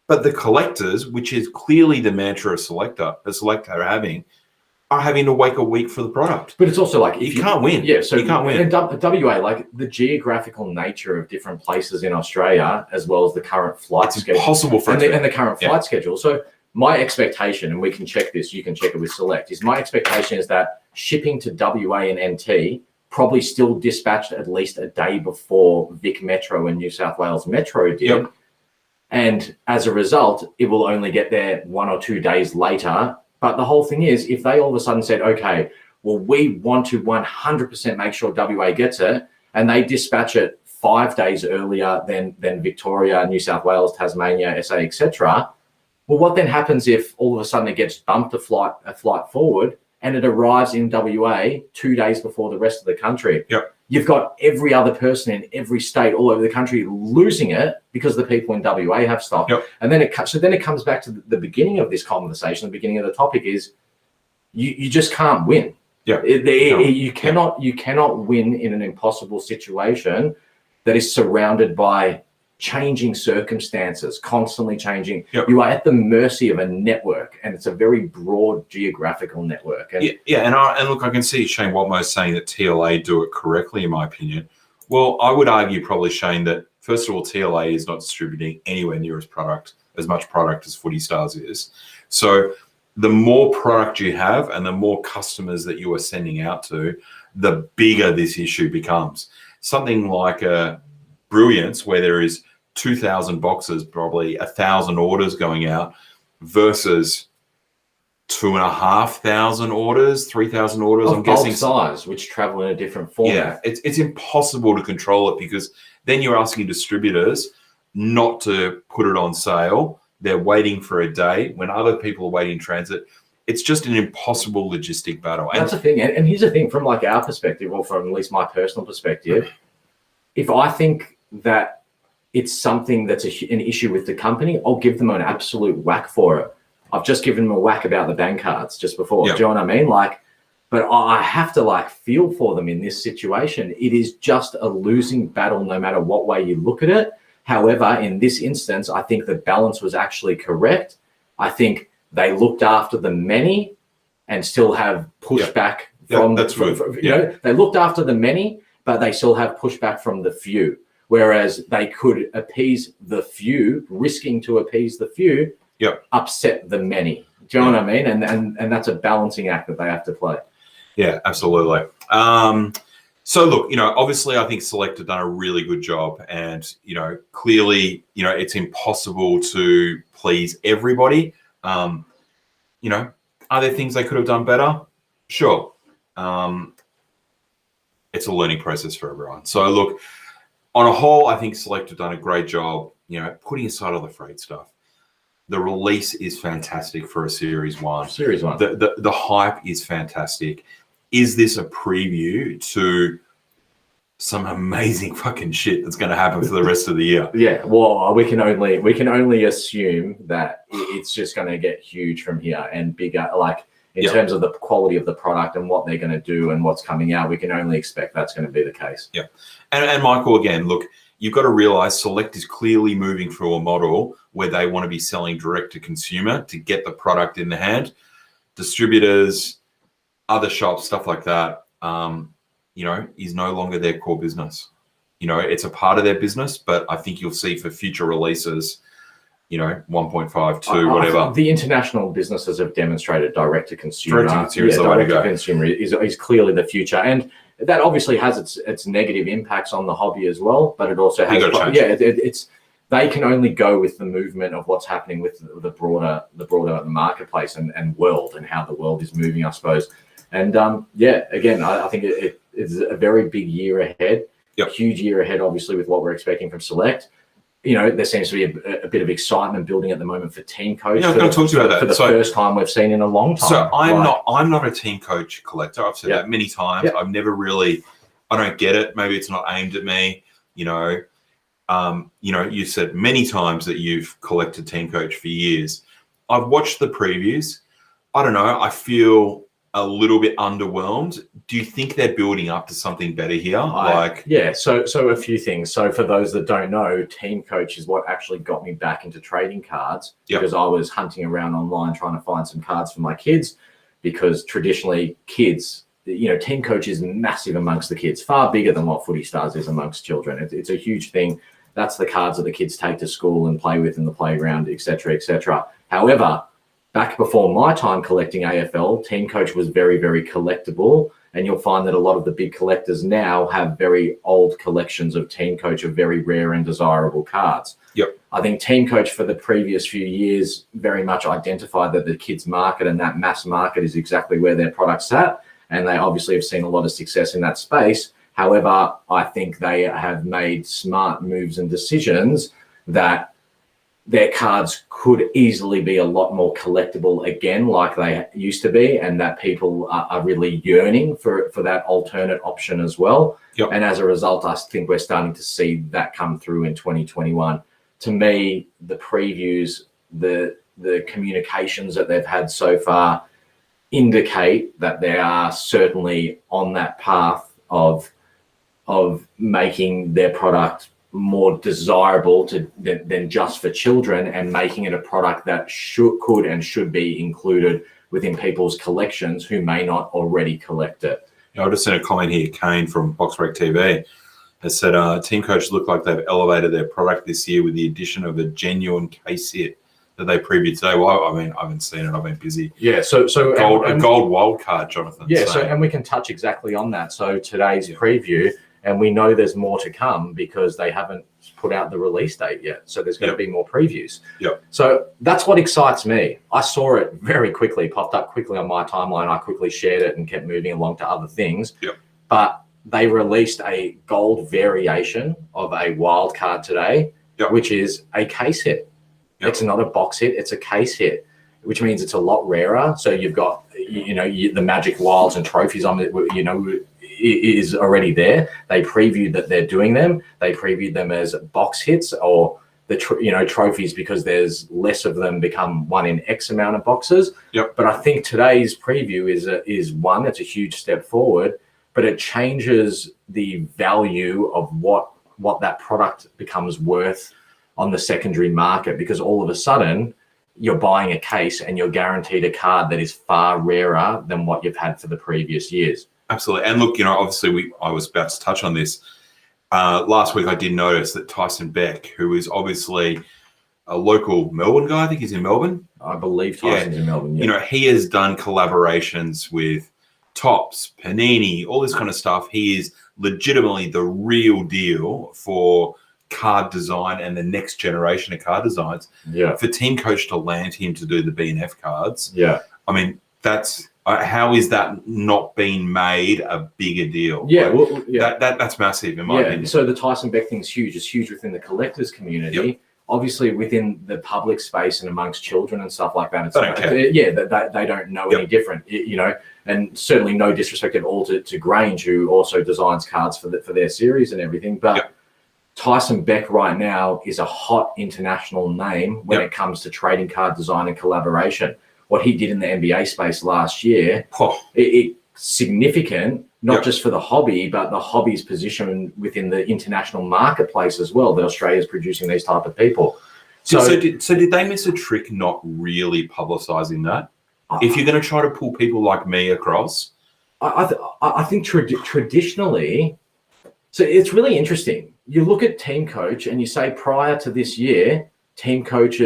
But the collectors, which is clearly the mantra of Select are having to wait a week for the product. But it's also like you can't win. So you can't win. And WA, like the geographical nature of different places in Australia, as well as the current flight schedule, impossible for and the current flight schedule. So my expectation, and we can check this, you can check it with Select, is my expectation is that shipping to WA and NT probably still dispatched at least a day before Vic Metro and New South Wales Metro did. And as a result, it will only get there 1 or 2 days later. But the whole thing is, if they all of a sudden said, okay, well, we want to 100% make sure WA gets it, and they dispatch it 5 days earlier than Victoria, New South Wales, Tasmania, SA, etc. Well, what then happens if all of a sudden it gets bumped a flight forward and it arrives in WA 2 days before the rest of the country? You've got every other person in every state all over the country losing it because the people in WA have stock. And then it comes back to the beginning of this conversation. The beginning of the topic is you just can't win. You cannot win in an impossible situation that is surrounded by changing circumstances, constantly changing. You are at the mercy of a network, and it's a very broad geographical network. And and look, I can see Shane Watmo's saying that TLA do it correctly, in my opinion. Well, I would argue probably, Shane, that first of all, TLA is not distributing anywhere near as much product as Footy Stars is. So the more product you have and the more customers that you are sending out to, the bigger this issue becomes. Something like a Brilliance, where there is 2,000 boxes, probably 1,000 orders going out, versus 2,500 orders, 3,000 orders. I'm guessing size, which travel in a different format. It's impossible to control it, because then you're asking distributors not to put it on sale. They're waiting for a day when other people are waiting in transit. It's just an impossible logistic battle. That's the thing. And here's the thing, from like our perspective, or from at least my personal perspective, if I think that it's something that's an issue with the company, I'll give them an absolute whack for it. I've just given them a whack about the bank cards just before. Do you know what I mean? But I have to feel for them in this situation. It is just a losing battle, no matter what way you look at it. However, in this instance, I think the balance was actually correct. I think they looked after the many and still have pushback from that's good. you know, they looked after the many, but they still have pushback from the few. Whereas they could appease the few, risking to appease the few, upset the many. Do you know what I mean? And that's a balancing act that they have to play. Yeah, absolutely. So look, obviously I think Select have done a really good job, and, clearly, it's impossible to please everybody. Are there things they could have done better? Sure. It's a learning process for everyone. So look, on a whole, I think Select have done a great job, putting aside all the freight stuff. The release is fantastic for a Series 1. Series 1. The hype is fantastic. Is this a preview to some amazing fucking shit that's going to happen for the rest of the year? Yeah, well, we can only assume that it's just going to get huge from here and bigger, like in terms of the quality of the product and what they're going to do and what's coming out. We can only expect that's going to be the case. Yeah. And Michael, again, look, you've got to realize Select is clearly moving through a model where they want to be selling direct to consumer to get the product in the hand. Distributors, other shops, stuff like that, is no longer their core business. It's a part of their business, but I think you'll see for future releases, 1.5, 2, whatever. The international businesses have demonstrated direct to consumer. Direct to consumer is the way to go. Consumer is clearly the future. And that obviously has its negative impacts on the hobby as well, but it also has, it's they can only go with the movement of what's happening with the broader marketplace and world and how the world is moving, I suppose. And again, I think it is a very big year ahead, a huge year ahead, obviously, with what we're expecting from Select. There seems to be a bit of excitement building at the moment for Team Coach. Yeah, I was going to talk to you about that. For the first time we've seen in a long time. So I'm not a Team Coach collector. I've said that many times. Yep. I've never really, I don't get it. Maybe it's not aimed at me. You said many times that you've collected Team Coach for years. I've watched the previews. I don't know. I feel a little bit underwhelmed. Do you think they're building up to something better here? So a few things. So for those that don't know, Team Coach is what actually got me back into trading cards, because I was hunting around online trying to find some cards for my kids, because traditionally kids, Team Coach is massive amongst the kids, far bigger than what Footy Stars is amongst children. It's a huge thing. That's the cards that the kids take to school and play with in the playground, etc., etc. However, back before my time collecting AFL, Team Coach was very, very collectible. And you'll find that a lot of the big collectors now have very old collections of Team Coach of very rare and desirable cards. Yep. I think Team Coach for the previous few years very much identified that the kids market and that mass market is exactly where their product's at. And they obviously have seen a lot of success in that space. However, I think they have made smart moves and decisions that their cards could easily be a lot more collectible again, like they used to be, and that people are really yearning for that alternate option as well. Yep. And as a result, I think we're starting to see that come through in 2021. To me, the previews, the communications that they've had so far indicate that they are certainly on that path of making their product more desirable than just for children, and making it a product that could and should be included within people's collections who may not already collect it. I just sent a comment here. Kane from Boxbreak TV has said, Team Coach look like they've elevated their product this year with the addition of a genuine case hit that they previewed today. Well, I mean, I haven't seen it. I've been busy. Yeah, so a gold wild card, Jonathan. Yeah, and we can touch exactly on that. So today's preview, and we know there's more to come because they haven't put out the release date yet. So there's going to be more previews. Yep. So that's what excites me. I saw it very quickly, popped up quickly on my timeline. I quickly shared it and kept moving along to other things. Yep. But they released a gold variation of a wild card today, which is a case hit. Yep. It's not a box hit, it's a case hit, which means it's a lot rarer. So you've got, the Magic Wilds and trophies on it, is already there. They previewed that they're doing them. They previewed them as box hits or the trophies, because there's less of them become one in X amount of boxes. Yep. But I think today's preview is one, it's a huge step forward, but it changes the value of what what that product becomes worth on the secondary market, because all of a sudden you're buying a case and you're guaranteed a card that is far rarer than what you've had for the previous years. Absolutely. And look, obviously I was about to touch on this. Last week I did notice that Tyson Beck, who is obviously a local Melbourne guy, I think he's in Melbourne. I believe Tyson's in Melbourne. Yeah. He has done collaborations with Topps, Panini, all this kind of stuff. He is legitimately the real deal for card design and the next generation of card designs. Yeah. For Team Coach to land him to do the B&F cards. Yeah. I mean, that's how is that not being made a bigger deal? Yeah, that's massive in my opinion. So the Tyson Beck thing's huge. It's huge within the collectors community. Yep. Obviously, within the public space and amongst children and stuff like that, it's they don't care. They don't know any different, and certainly no disrespect at all to Grange, who also designs cards for their series and everything. But Tyson Beck right now is a hot international name when it comes to trading card design and collaboration. What he did in the NBA space last year, it's significant, not just for the hobby, but the hobby's position within the international marketplace as well, that Australia's producing these type of people. So did they miss a trick not really publicising that? If you're going to try to pull people like me across? I think traditionally, so it's really interesting. You look at Team Coach and you say prior to this year, Team Coach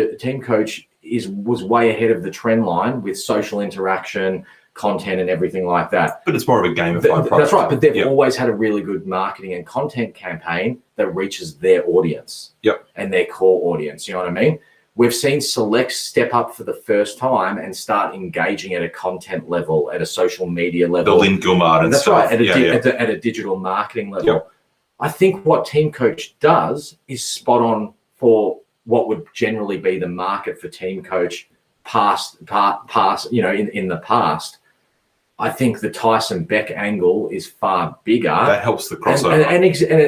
was way ahead of the trend line with social interaction, content and everything like that. But it's more of a gamified product. That's right. But they've always had a really good marketing and content campaign that reaches their audience and their core audience. You know what I mean? We've seen Select step up for the first time and start engaging at a content level, at a social media level. The Lynn Gilmard and stuff. That's right, at a digital marketing level. Yep. I think what Team Coach does is spot on for what would generally be the market for Team Coach past, in the past. I think the Tyson Beck angle is far bigger. That helps the crossover.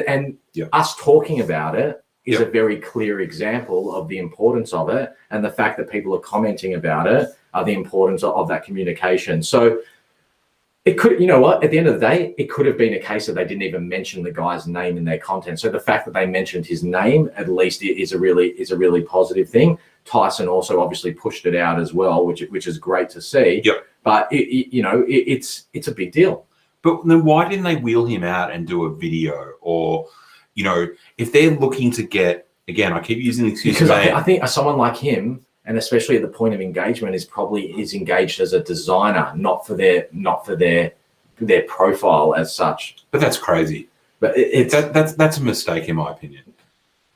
And us talking about it is a very clear example of the importance of it, and the fact that people are commenting about it are the importance of that communication. So it could, at the end of the day, it could have been a case that they didn't even mention the guy's name in their content. So the fact that they mentioned his name at least is a really positive thing. Tyson also obviously pushed it out as well, which is great to see. Yep. But it's a big deal. But then why didn't they wheel him out and do a video? Or, if they're looking to get, again, I keep using the excuse because I think someone like him, and especially at the point of engagement, is engaged as a designer, not for their profile as such. But that's crazy. But that's a mistake in my opinion,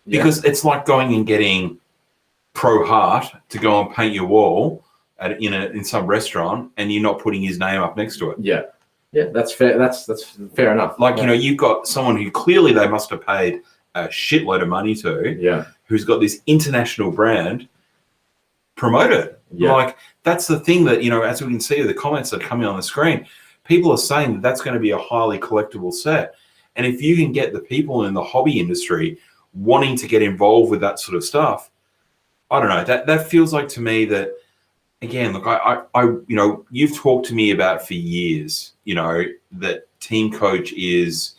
because it's like going and getting Pro Heart to go and paint your wall in some restaurant, and you're not putting his name up next to it. Yeah, that's fair. That's fair enough. You've got someone who clearly they must have paid a shitload of money to. Yeah, who's got this international brand. Promote it. Yeah. That's the thing that, as we can see the comments that are coming on the screen, people are saying that that's going to be a highly collectible set. And if you can get the people in the hobby industry wanting to get involved with that sort of stuff, I don't know, that feels like to me that, again, look, I you've talked to me about for years, that Team Coach is,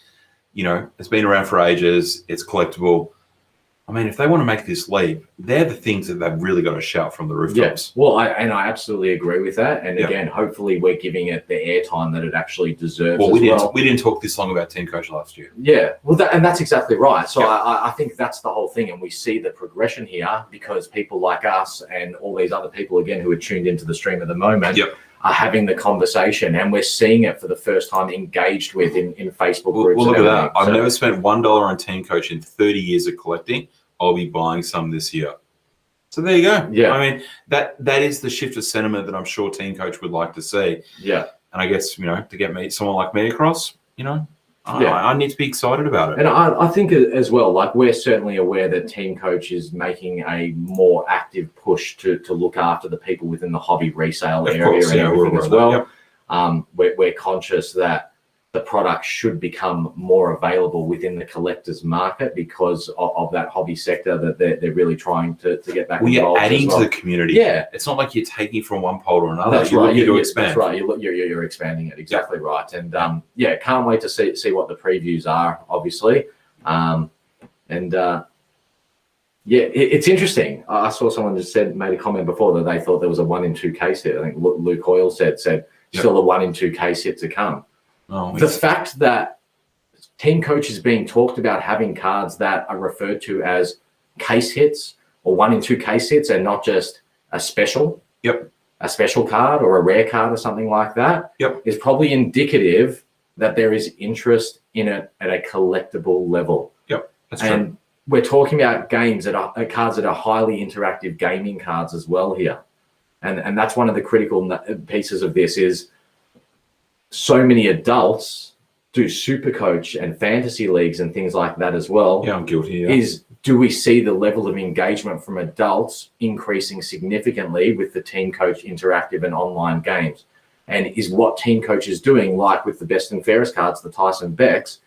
it's been around for ages, it's collectible. I mean, if they want to make this leap, they're the things that they've really got to shout from the rooftops. Yes, well, I absolutely agree with that. And again, hopefully we're giving it the airtime that it actually deserves. Well, we didn't talk this long about Team Coach last year. Yeah, well, that's exactly right. So I think that's the whole thing, and we see the progression here because people like us and all these other people again who are tuned into the stream at the moment. Are having the conversation, and we're seeing it for the first time engaged with in Facebook groups. Well, look at that. I've never spent $1 on Team Coach in 30 years of collecting. I'll be buying some this year. So there you go. Yeah. I mean, that is the shift of sentiment that I'm sure Team Coach would like to see. Yeah. And I guess, to get someone like me across, I need to be excited about it. And I think as well, we're certainly aware that Team Coach is making a more active push to look after the people within the hobby resale area and everything as well. Yep. We're conscious that the product should become more available within the collector's market because of that hobby sector that they're really trying to get back involved. You're adding to the community. Yeah. It's not like you're taking from one pole to another. That's right. You're looking to expand. That's right. You're expanding it. Exactly right. And can't wait to see what the previews are, obviously. And it's interesting. I saw someone just made a comment before that they thought there was a 1 in 2 case hit. I think Luke Hoyle said still a 1 in 2 case hit to come. Oh, the fact that team coaches being talked about having cards that are referred to as case hits or 1 in 2 case hits and not just a special. Yep. A special card or a rare card or something like that. Yep. Is probably indicative that there is interest in it at a collectible level. Yep. That's and true. We're talking about games that are cards that are highly interactive gaming cards as well here. And that's one of the critical pieces of this is so many adults do super coach and fantasy leagues and things like that as well. Yeah, I'm guilty. Yeah. Do we see the level of engagement from adults increasing significantly with the Team Coach interactive and online games? And is what Team Coach is doing, like with the best and fairest cards, the Tyson Becks,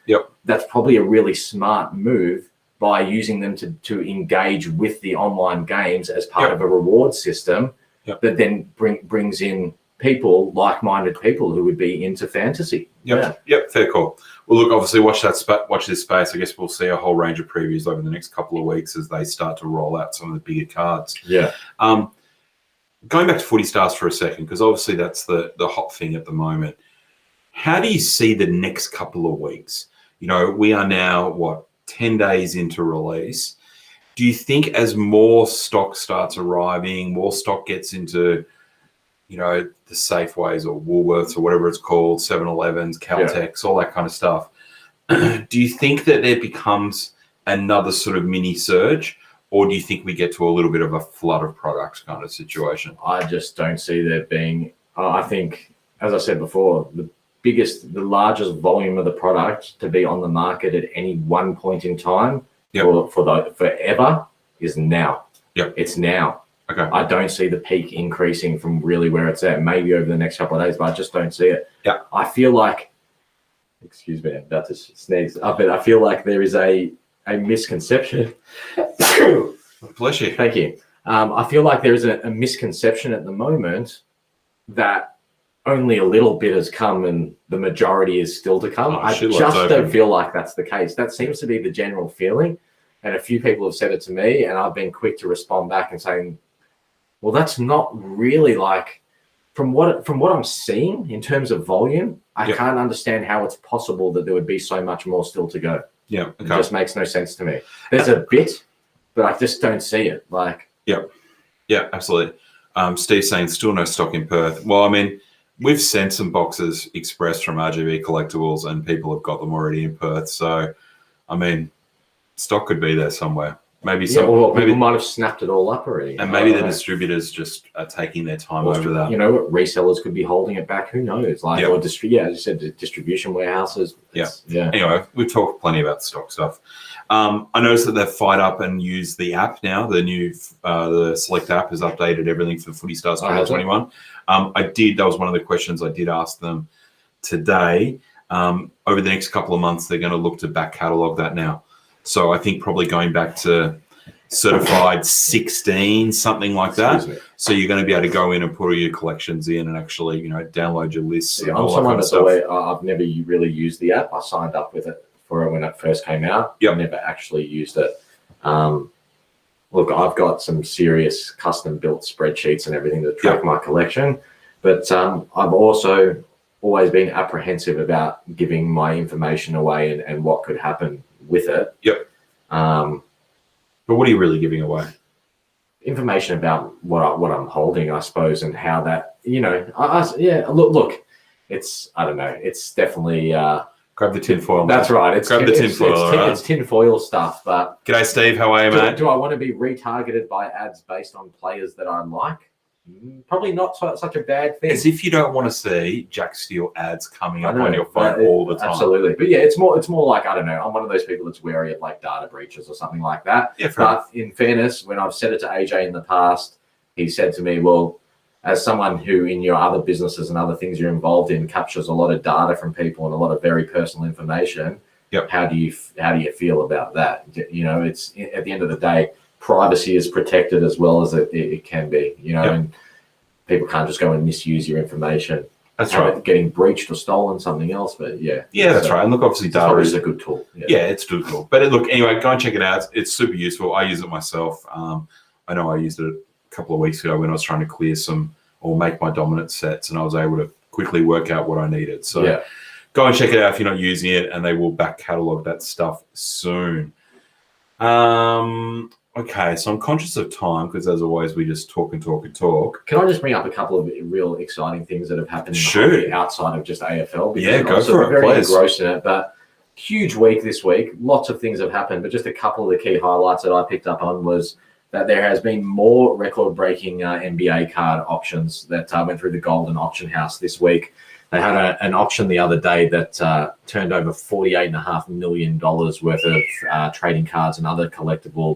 that's probably a really smart move by using them to engage with the online games as part of a reward system that then brings in people, like-minded people who would be into fantasy. Yep, fair call. Well, look, obviously, watch this space. I guess we'll see a whole range of previews over the next couple of weeks as they start to roll out some of the bigger cards. Yeah. Going back to Footy Stars for a second, because obviously that's the hot thing at the moment. How do you see the next couple of weeks? You know, we are now, 10 days into release. Do you think as more stock starts arriving, more stock gets into the Safeways or Woolworths or whatever it's called, 7-Elevens, Caltex, all that kind of stuff. Do you think that there becomes another sort of mini surge, or do you think we get to a little bit of a flood of products kind of situation? I just don't see there being. I think, as I said before, the largest volume of the product to be on the market at any one point in time for forever is now. Yep. It's now. Okay. I don't see the peak increasing from really where it's at, maybe over the next couple of days, but I just don't see it. Yeah. I feel like, excuse me, I'm about to sneeze. I feel like there is a misconception. Bless you. Thank you. I feel like there is a misconception at the moment that only a little bit has come and the majority is still to come. I just don't feel like that's the case. That seems to be the general feeling. And a few people have said it to me, and I've been quick to respond back and saying, well, that's not really like, from what I'm seeing in terms of volume, I can't understand how it's possible that there would be so much more still to go. Yeah. Okay. It just makes no sense to me. There's a bit, but I just don't see it. Yeah, absolutely. Steve's saying still no stock in Perth. Well, I mean, we've sent some boxes express from RGB Collectibles and people have got them already in Perth. So, I mean, stock could be there somewhere. Maybe people might have snapped it all up already. And maybe the distributors just are taking their time over that. Resellers could be holding it back. Who knows? Or as you said, distribution warehouses. Yeah. Anyway, we've talked plenty about stock stuff. I noticed that they've fired up and used the app now. The new the Select app has updated everything for Footy Stars 2021. That was one of the questions I did ask them today. Over the next couple of months, they're going to look to back catalogue that now. So I think probably going back to certified 16, something like that. So you're going to be able to go in and put all your collections in and actually, download your lists. Yeah, I'm someone that's I've never really used the app. I signed up with it for when it first came out. I never actually used it. Look, I've got some serious custom built spreadsheets and everything to track my collection, but I've also always been apprehensive about giving my information away and what could happen with it. Yep. But what are you really giving away? Information about what I'm holding, I suppose, and how that, look, it's, I don't know, it's definitely... grab the tinfoil. That's right. Grab the tinfoil. It's tinfoil stuff, but... G'day, Steve. How are you, mate? Do I want to be retargeted by ads based on players that I like? Probably not such a bad thing. As if you don't want to see Jack Steele ads coming up on your phone all the time. Absolutely. But yeah, it's more like, I don't know, I'm one of those people that's wary of like data breaches or something like that. Yeah, but in fairness, when I've said it to AJ in the past, he said to me, well, as someone who in your other businesses and other things you're involved in captures a lot of data from people and a lot of very personal information, how do you feel about that? It's at the end of the day, privacy is protected as well as it can be, and people can't just go and misuse your information. That's have right. it getting breached or stolen, something else. But yeah. Yeah, that's right. And look, obviously, data Probably is a good tool. yeah, it's a good tool. But look, anyway, go and check it out. It's super useful. I use it myself. I know I used it a couple of weeks ago when I was trying to clear some or make my dominant sets, and I was able to quickly work out what I needed. So yeah. go and check it out if you're not using it, and they will back catalog that stuff soon. Okay, so I'm conscious of time because, as always, we just talk and talk and talk. Can I just bring up a couple of real exciting things that have happened in the Sure. hobby outside of just AFL? Yeah, go also for we're it, very please. engrossed in it, but huge week this week. Lots of things have happened, but just a couple of the key highlights that I picked up on was that there has been more record-breaking NBA card auctions that went through the Golden Auction House this week. They had an auction the other day that turned over $48.5 million worth of trading cards and other collectible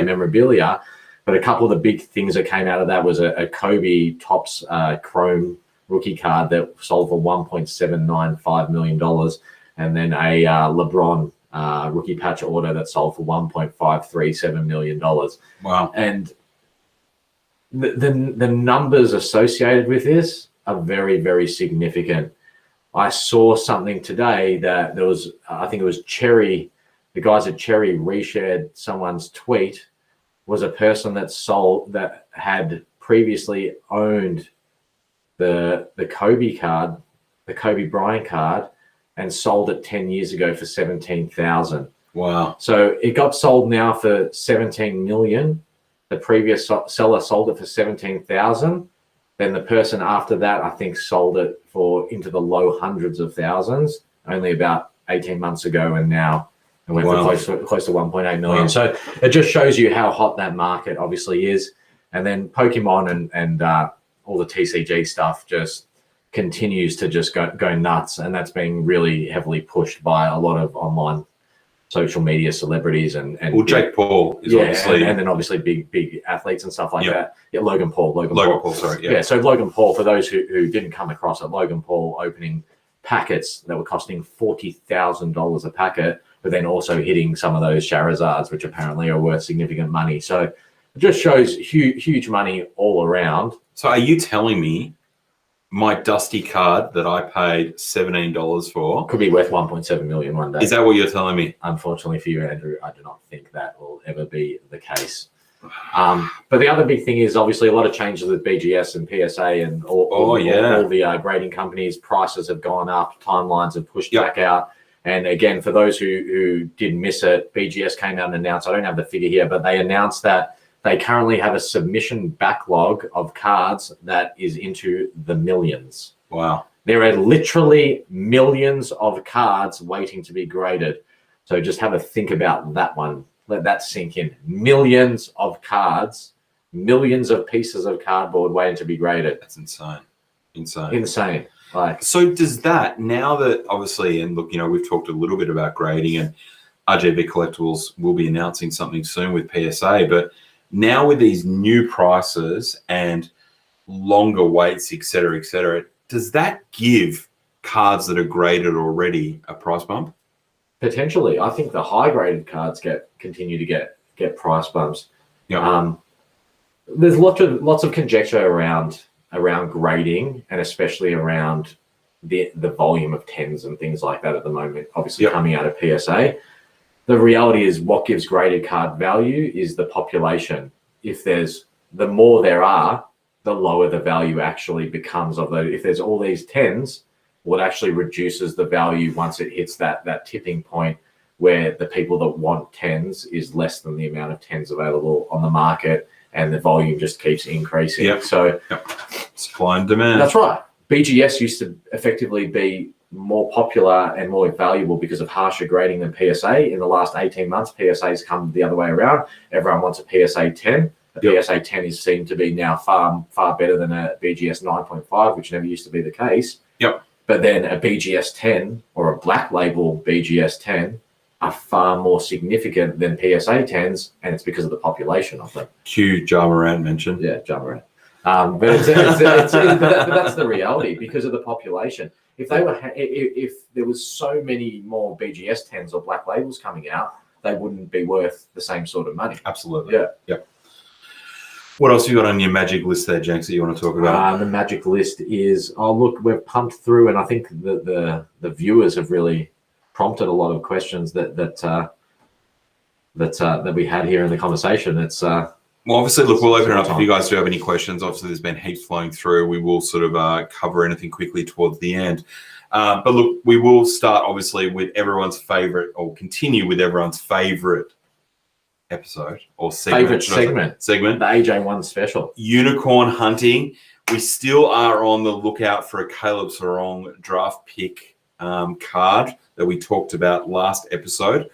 memorabilia. But a couple of the big things that came out of that was a Kobe Topps Chrome rookie card that sold for $1.795 million, and then a LeBron rookie patch order that sold for $1.537 million. Wow. And the numbers associated with this are very, very significant. I saw something today that there was, I think it was Cherry, the guys at Cherry reshared someone's tweet, was a person that had previously owned the Kobe card, the Kobe Bryant card, and sold it 10 years ago for $17,000. Wow. So it got sold now for $17 million. The previous seller sold it for $17,000. Then the person after that, I think, sold it for into the low hundreds of thousands only about 18 months ago, and now it went for close to 1.8 million. Wow. So it just shows you how hot that market obviously is. And then Pokemon and all the TCG stuff just continues to just go nuts, and that's being really heavily pushed by a lot of online social media celebrities and well, Jake Paul is obviously, and then obviously big athletes and stuff like that. Yeah, Logan Paul. Sorry, yeah. So Logan Paul, for those who didn't come across it, Logan Paul opening packets that were costing $40,000 a packet, but then also hitting some of those Charizards, which apparently are worth significant money. So it just shows huge money all around. So are you telling me my Dusty card that I paid $17 for could be worth 1.7 million one day? Is that what you're telling me? Unfortunately for you, Andrew, I do not think that will ever be the case. But the other big thing is obviously a lot of changes with BGS and PSA and all the grading companies. Prices have gone up, timelines have pushed back out. And again, for those who did miss it, BGS came out and announced, I don't have the figure here, but they announced that they currently have a submission backlog of cards that is into the millions. Wow. There are literally millions of cards waiting to be graded. So just have a think about that one. Let that sink in. Millions of cards, millions of pieces of cardboard waiting to be graded. That's insane. Like, so does that, now that obviously, and look, we've talked a little bit about grading, and RGB Collectibles will be announcing something soon with PSA, but now with these new prices and longer waits, et cetera, does that give cards that are graded already a price bump? Potentially. I think the high graded cards continue to get price bumps. Yeah. There's lots of conjecture around grading, and especially around the volume of tens and things like that at the moment, obviously coming out of PSA. The reality is what gives graded card value is the population. The more there are, the lower the value actually becomes of those. If there's all these tens, well, it actually reduces the value once it hits that tipping point where the people that want tens is less than the amount of tens available on the market, and the volume just keeps increasing. Yep. So supply and demand. That's right. BGS used to effectively be more popular and more valuable because of harsher grading than PSA. In the last 18 months, PSA's come the other way around. Everyone wants a PSA 10. A PSA 10 is seen to be now far better than a BGS 9.5, which never used to be the case. Yep. But then a BGS 10 or a black label BGS 10 are far more significant than PSA 10s, and it's because of the population of them. Cue Ja Morant mentioned. Yeah, Ja Morant. But that's the reality because of the population. If there was so many more BGS 10s or black labels coming out, they wouldn't be worth the same sort of money. Absolutely. Yeah. Yep. What else you got on your magic list there, Jenks, that you want to talk about? The magic list is, look, we've pumped through, and I think the viewers have really prompted a lot of questions that we had here in the conversation. It's well, obviously, look, we'll open it up if you guys do have any questions. Obviously, there's been heaps flowing through. We will sort of cover anything quickly towards the end. But look, we will start obviously with everyone's favorite, or continue with everyone's favorite episode or segment. Segment, the AJ1 special. Unicorn hunting. We still are on the lookout for a Caleb Sarong draft pick card that we talked about last episode.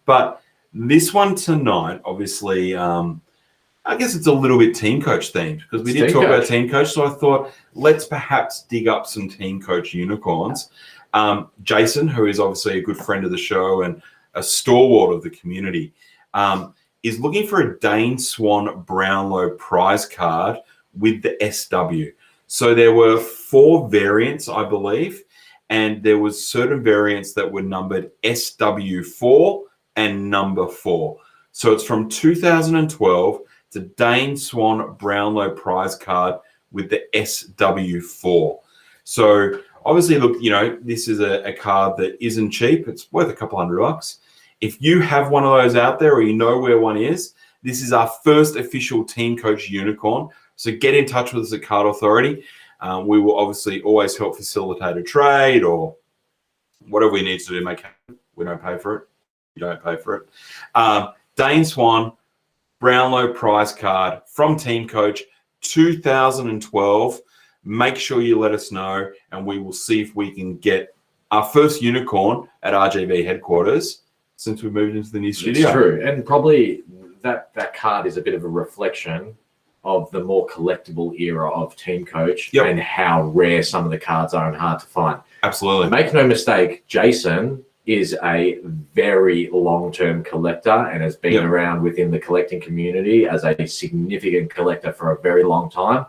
But this one tonight, obviously, I guess it's a little bit team coach themed because we did talk about team coach. So I thought, let's perhaps dig up some team coach unicorns. Jason, who is obviously a good friend of the show and a stalwart of the community, is looking for a Dane Swan Brownlow prize card with the SW. So there were 4 variants, I believe, and there was certain variants that were numbered SW4 and number 4. So it's from 2012 to Dane Swan Brownlow prize card with the SW4. So obviously, look, this is a card that isn't cheap. It's worth a couple $100. If you have one of those out there or you know where one is, this is our first official team coach unicorn. So get in touch with us at Card Authority. We will obviously always help facilitate a trade or whatever we need to do, make happen. We don't pay for it. You don't pay for it. Dane Swan, Brownlow prize card from Team Coach 2012. Make sure you let us know, and we will see if we can get our first unicorn at RGB headquarters since we moved into the new studio. It's true, and probably that card is a bit of a reflection of the more collectible era of Team Coach and how rare some of the cards are and hard to find. Absolutely. Make no mistake, Jason is a very long-term collector and has been around within the collecting community as a significant collector for a very long time.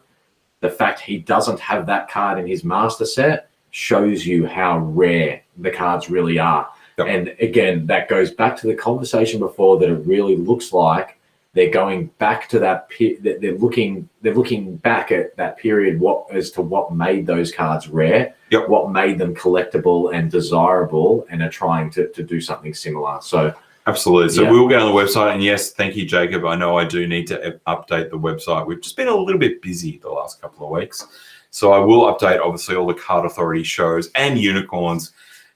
The fact he doesn't have that card in his master set shows you how rare the cards really are. Yep. And again, that goes back to the conversation before, that it really looks like they're going back to that. They're looking back at that period, as to what made those cards rare, what made them collectible and desirable, and are trying to do something similar. So absolutely. So we'll get on the website, and yes, thank you, Jacob. I know I do need to update the website. We've just been a little bit busy the last couple of weeks, so I will update obviously all the Card Authority shows and unicorns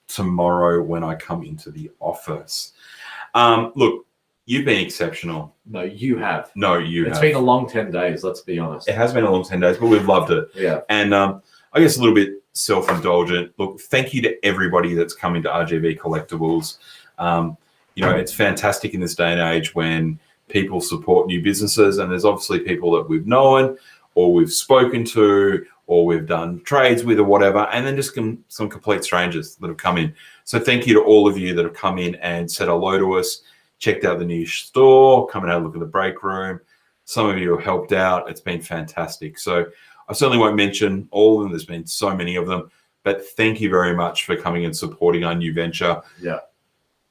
tomorrow when I come into the office. Look, you've been exceptional. No, you have. It's been a long 10 days, let's be honest. It has been a long 10 days, but we've loved it. Yeah. And I guess a little bit self-indulgent. Look, thank you to everybody that's coming to RGB Collectibles. It's fantastic in this day and age when people support new businesses, and there's obviously people that we've known or we've spoken to or we've done trades with or whatever, and then just some complete strangers that have come in. So thank you to all of you that have come in and said hello to us, checked out the new store, come and have a look at the break room. Some of you have helped out. It's been fantastic. So I certainly won't mention all of them. There's been so many of them, but thank you very much for coming and supporting our new venture. Yeah.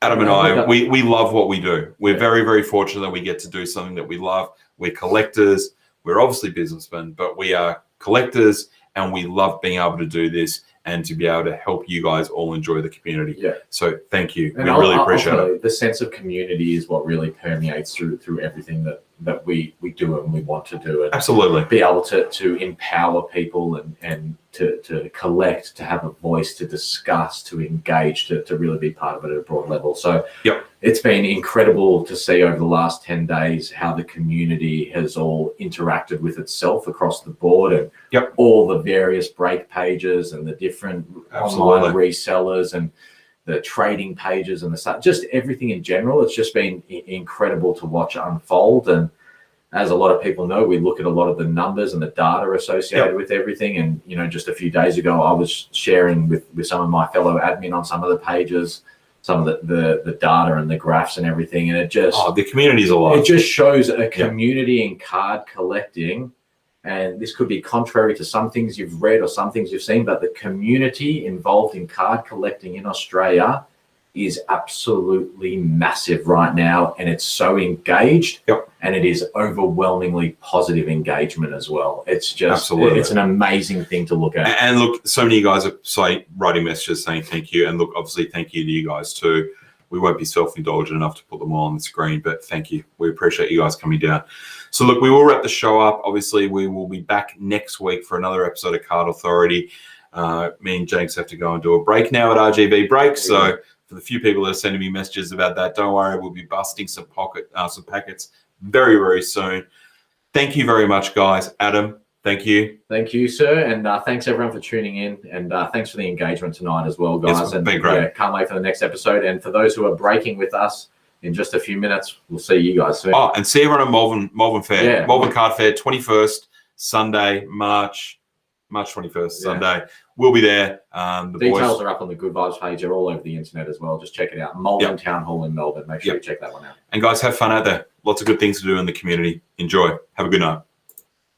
Adam and I, we love what we do. We're very, very fortunate that we get to do something that we love. We're collectors. We're obviously businessmen, but we are collectors, and we love being able to do this and to be able to help you guys all enjoy the community. Yeah. So thank you. We really appreciate it. The sense of community is what really permeates through everything that we do and we want to do. And absolutely. Be able to empower people and to collect, to have a voice, to discuss, to engage, to really be part of it at a broad level. So it's been incredible to see over the last 10 days how the community has all interacted with itself across the board, and all the various break pages and the different online resellers and the trading pages and just everything in general. It's just been incredible to watch unfold. And as a lot of people know, we look at a lot of the numbers and the data associated with everything. And, just a few days ago, I was sharing with some of my fellow admin on some of the pages, some of the data and the graphs and everything. And it just... the community's alive. It just shows a community in card collecting. And this could be contrary to some things you've read or some things you've seen, but the community involved in card collecting in Australia is absolutely massive right now, and it's so engaged. Yep. And it is overwhelmingly positive engagement as well. It's just, Absolutely. it's an amazing thing to look at. And look, so many of you guys are writing messages saying thank you. And look, obviously, thank you to you guys too. We won't be self-indulgent enough to put them all on the screen, but thank you. We appreciate you guys coming down. So look, we will wrap the show up. Obviously, we will be back next week for another episode of Card Authority. Me and James have to go and do a break now at RGB break. So for the few people that are sending me messages about that, don't worry, we'll be busting some packets very, very soon. Thank you very much, guys. Adam, thank you. Thank you, sir. And thanks, everyone, for tuning in. And thanks for the engagement tonight as well, guys. It's been great. Yeah, can't wait for the next episode. And for those who are breaking with us in just a few minutes, we'll see you guys soon. Oh, and see everyone at Melbourne Fair. Yeah. Melbourne Card Fair, 21st, Sunday, March 21st, Sunday. We'll be there. The Details boys are up on the Good Vibes page. They're all over the internet as well. Just check it out. Melbourne Town Hall in Melbourne. Make sure you check that one out. And guys, have fun out there. Lots of good things to do in the community. Enjoy. Have a good night.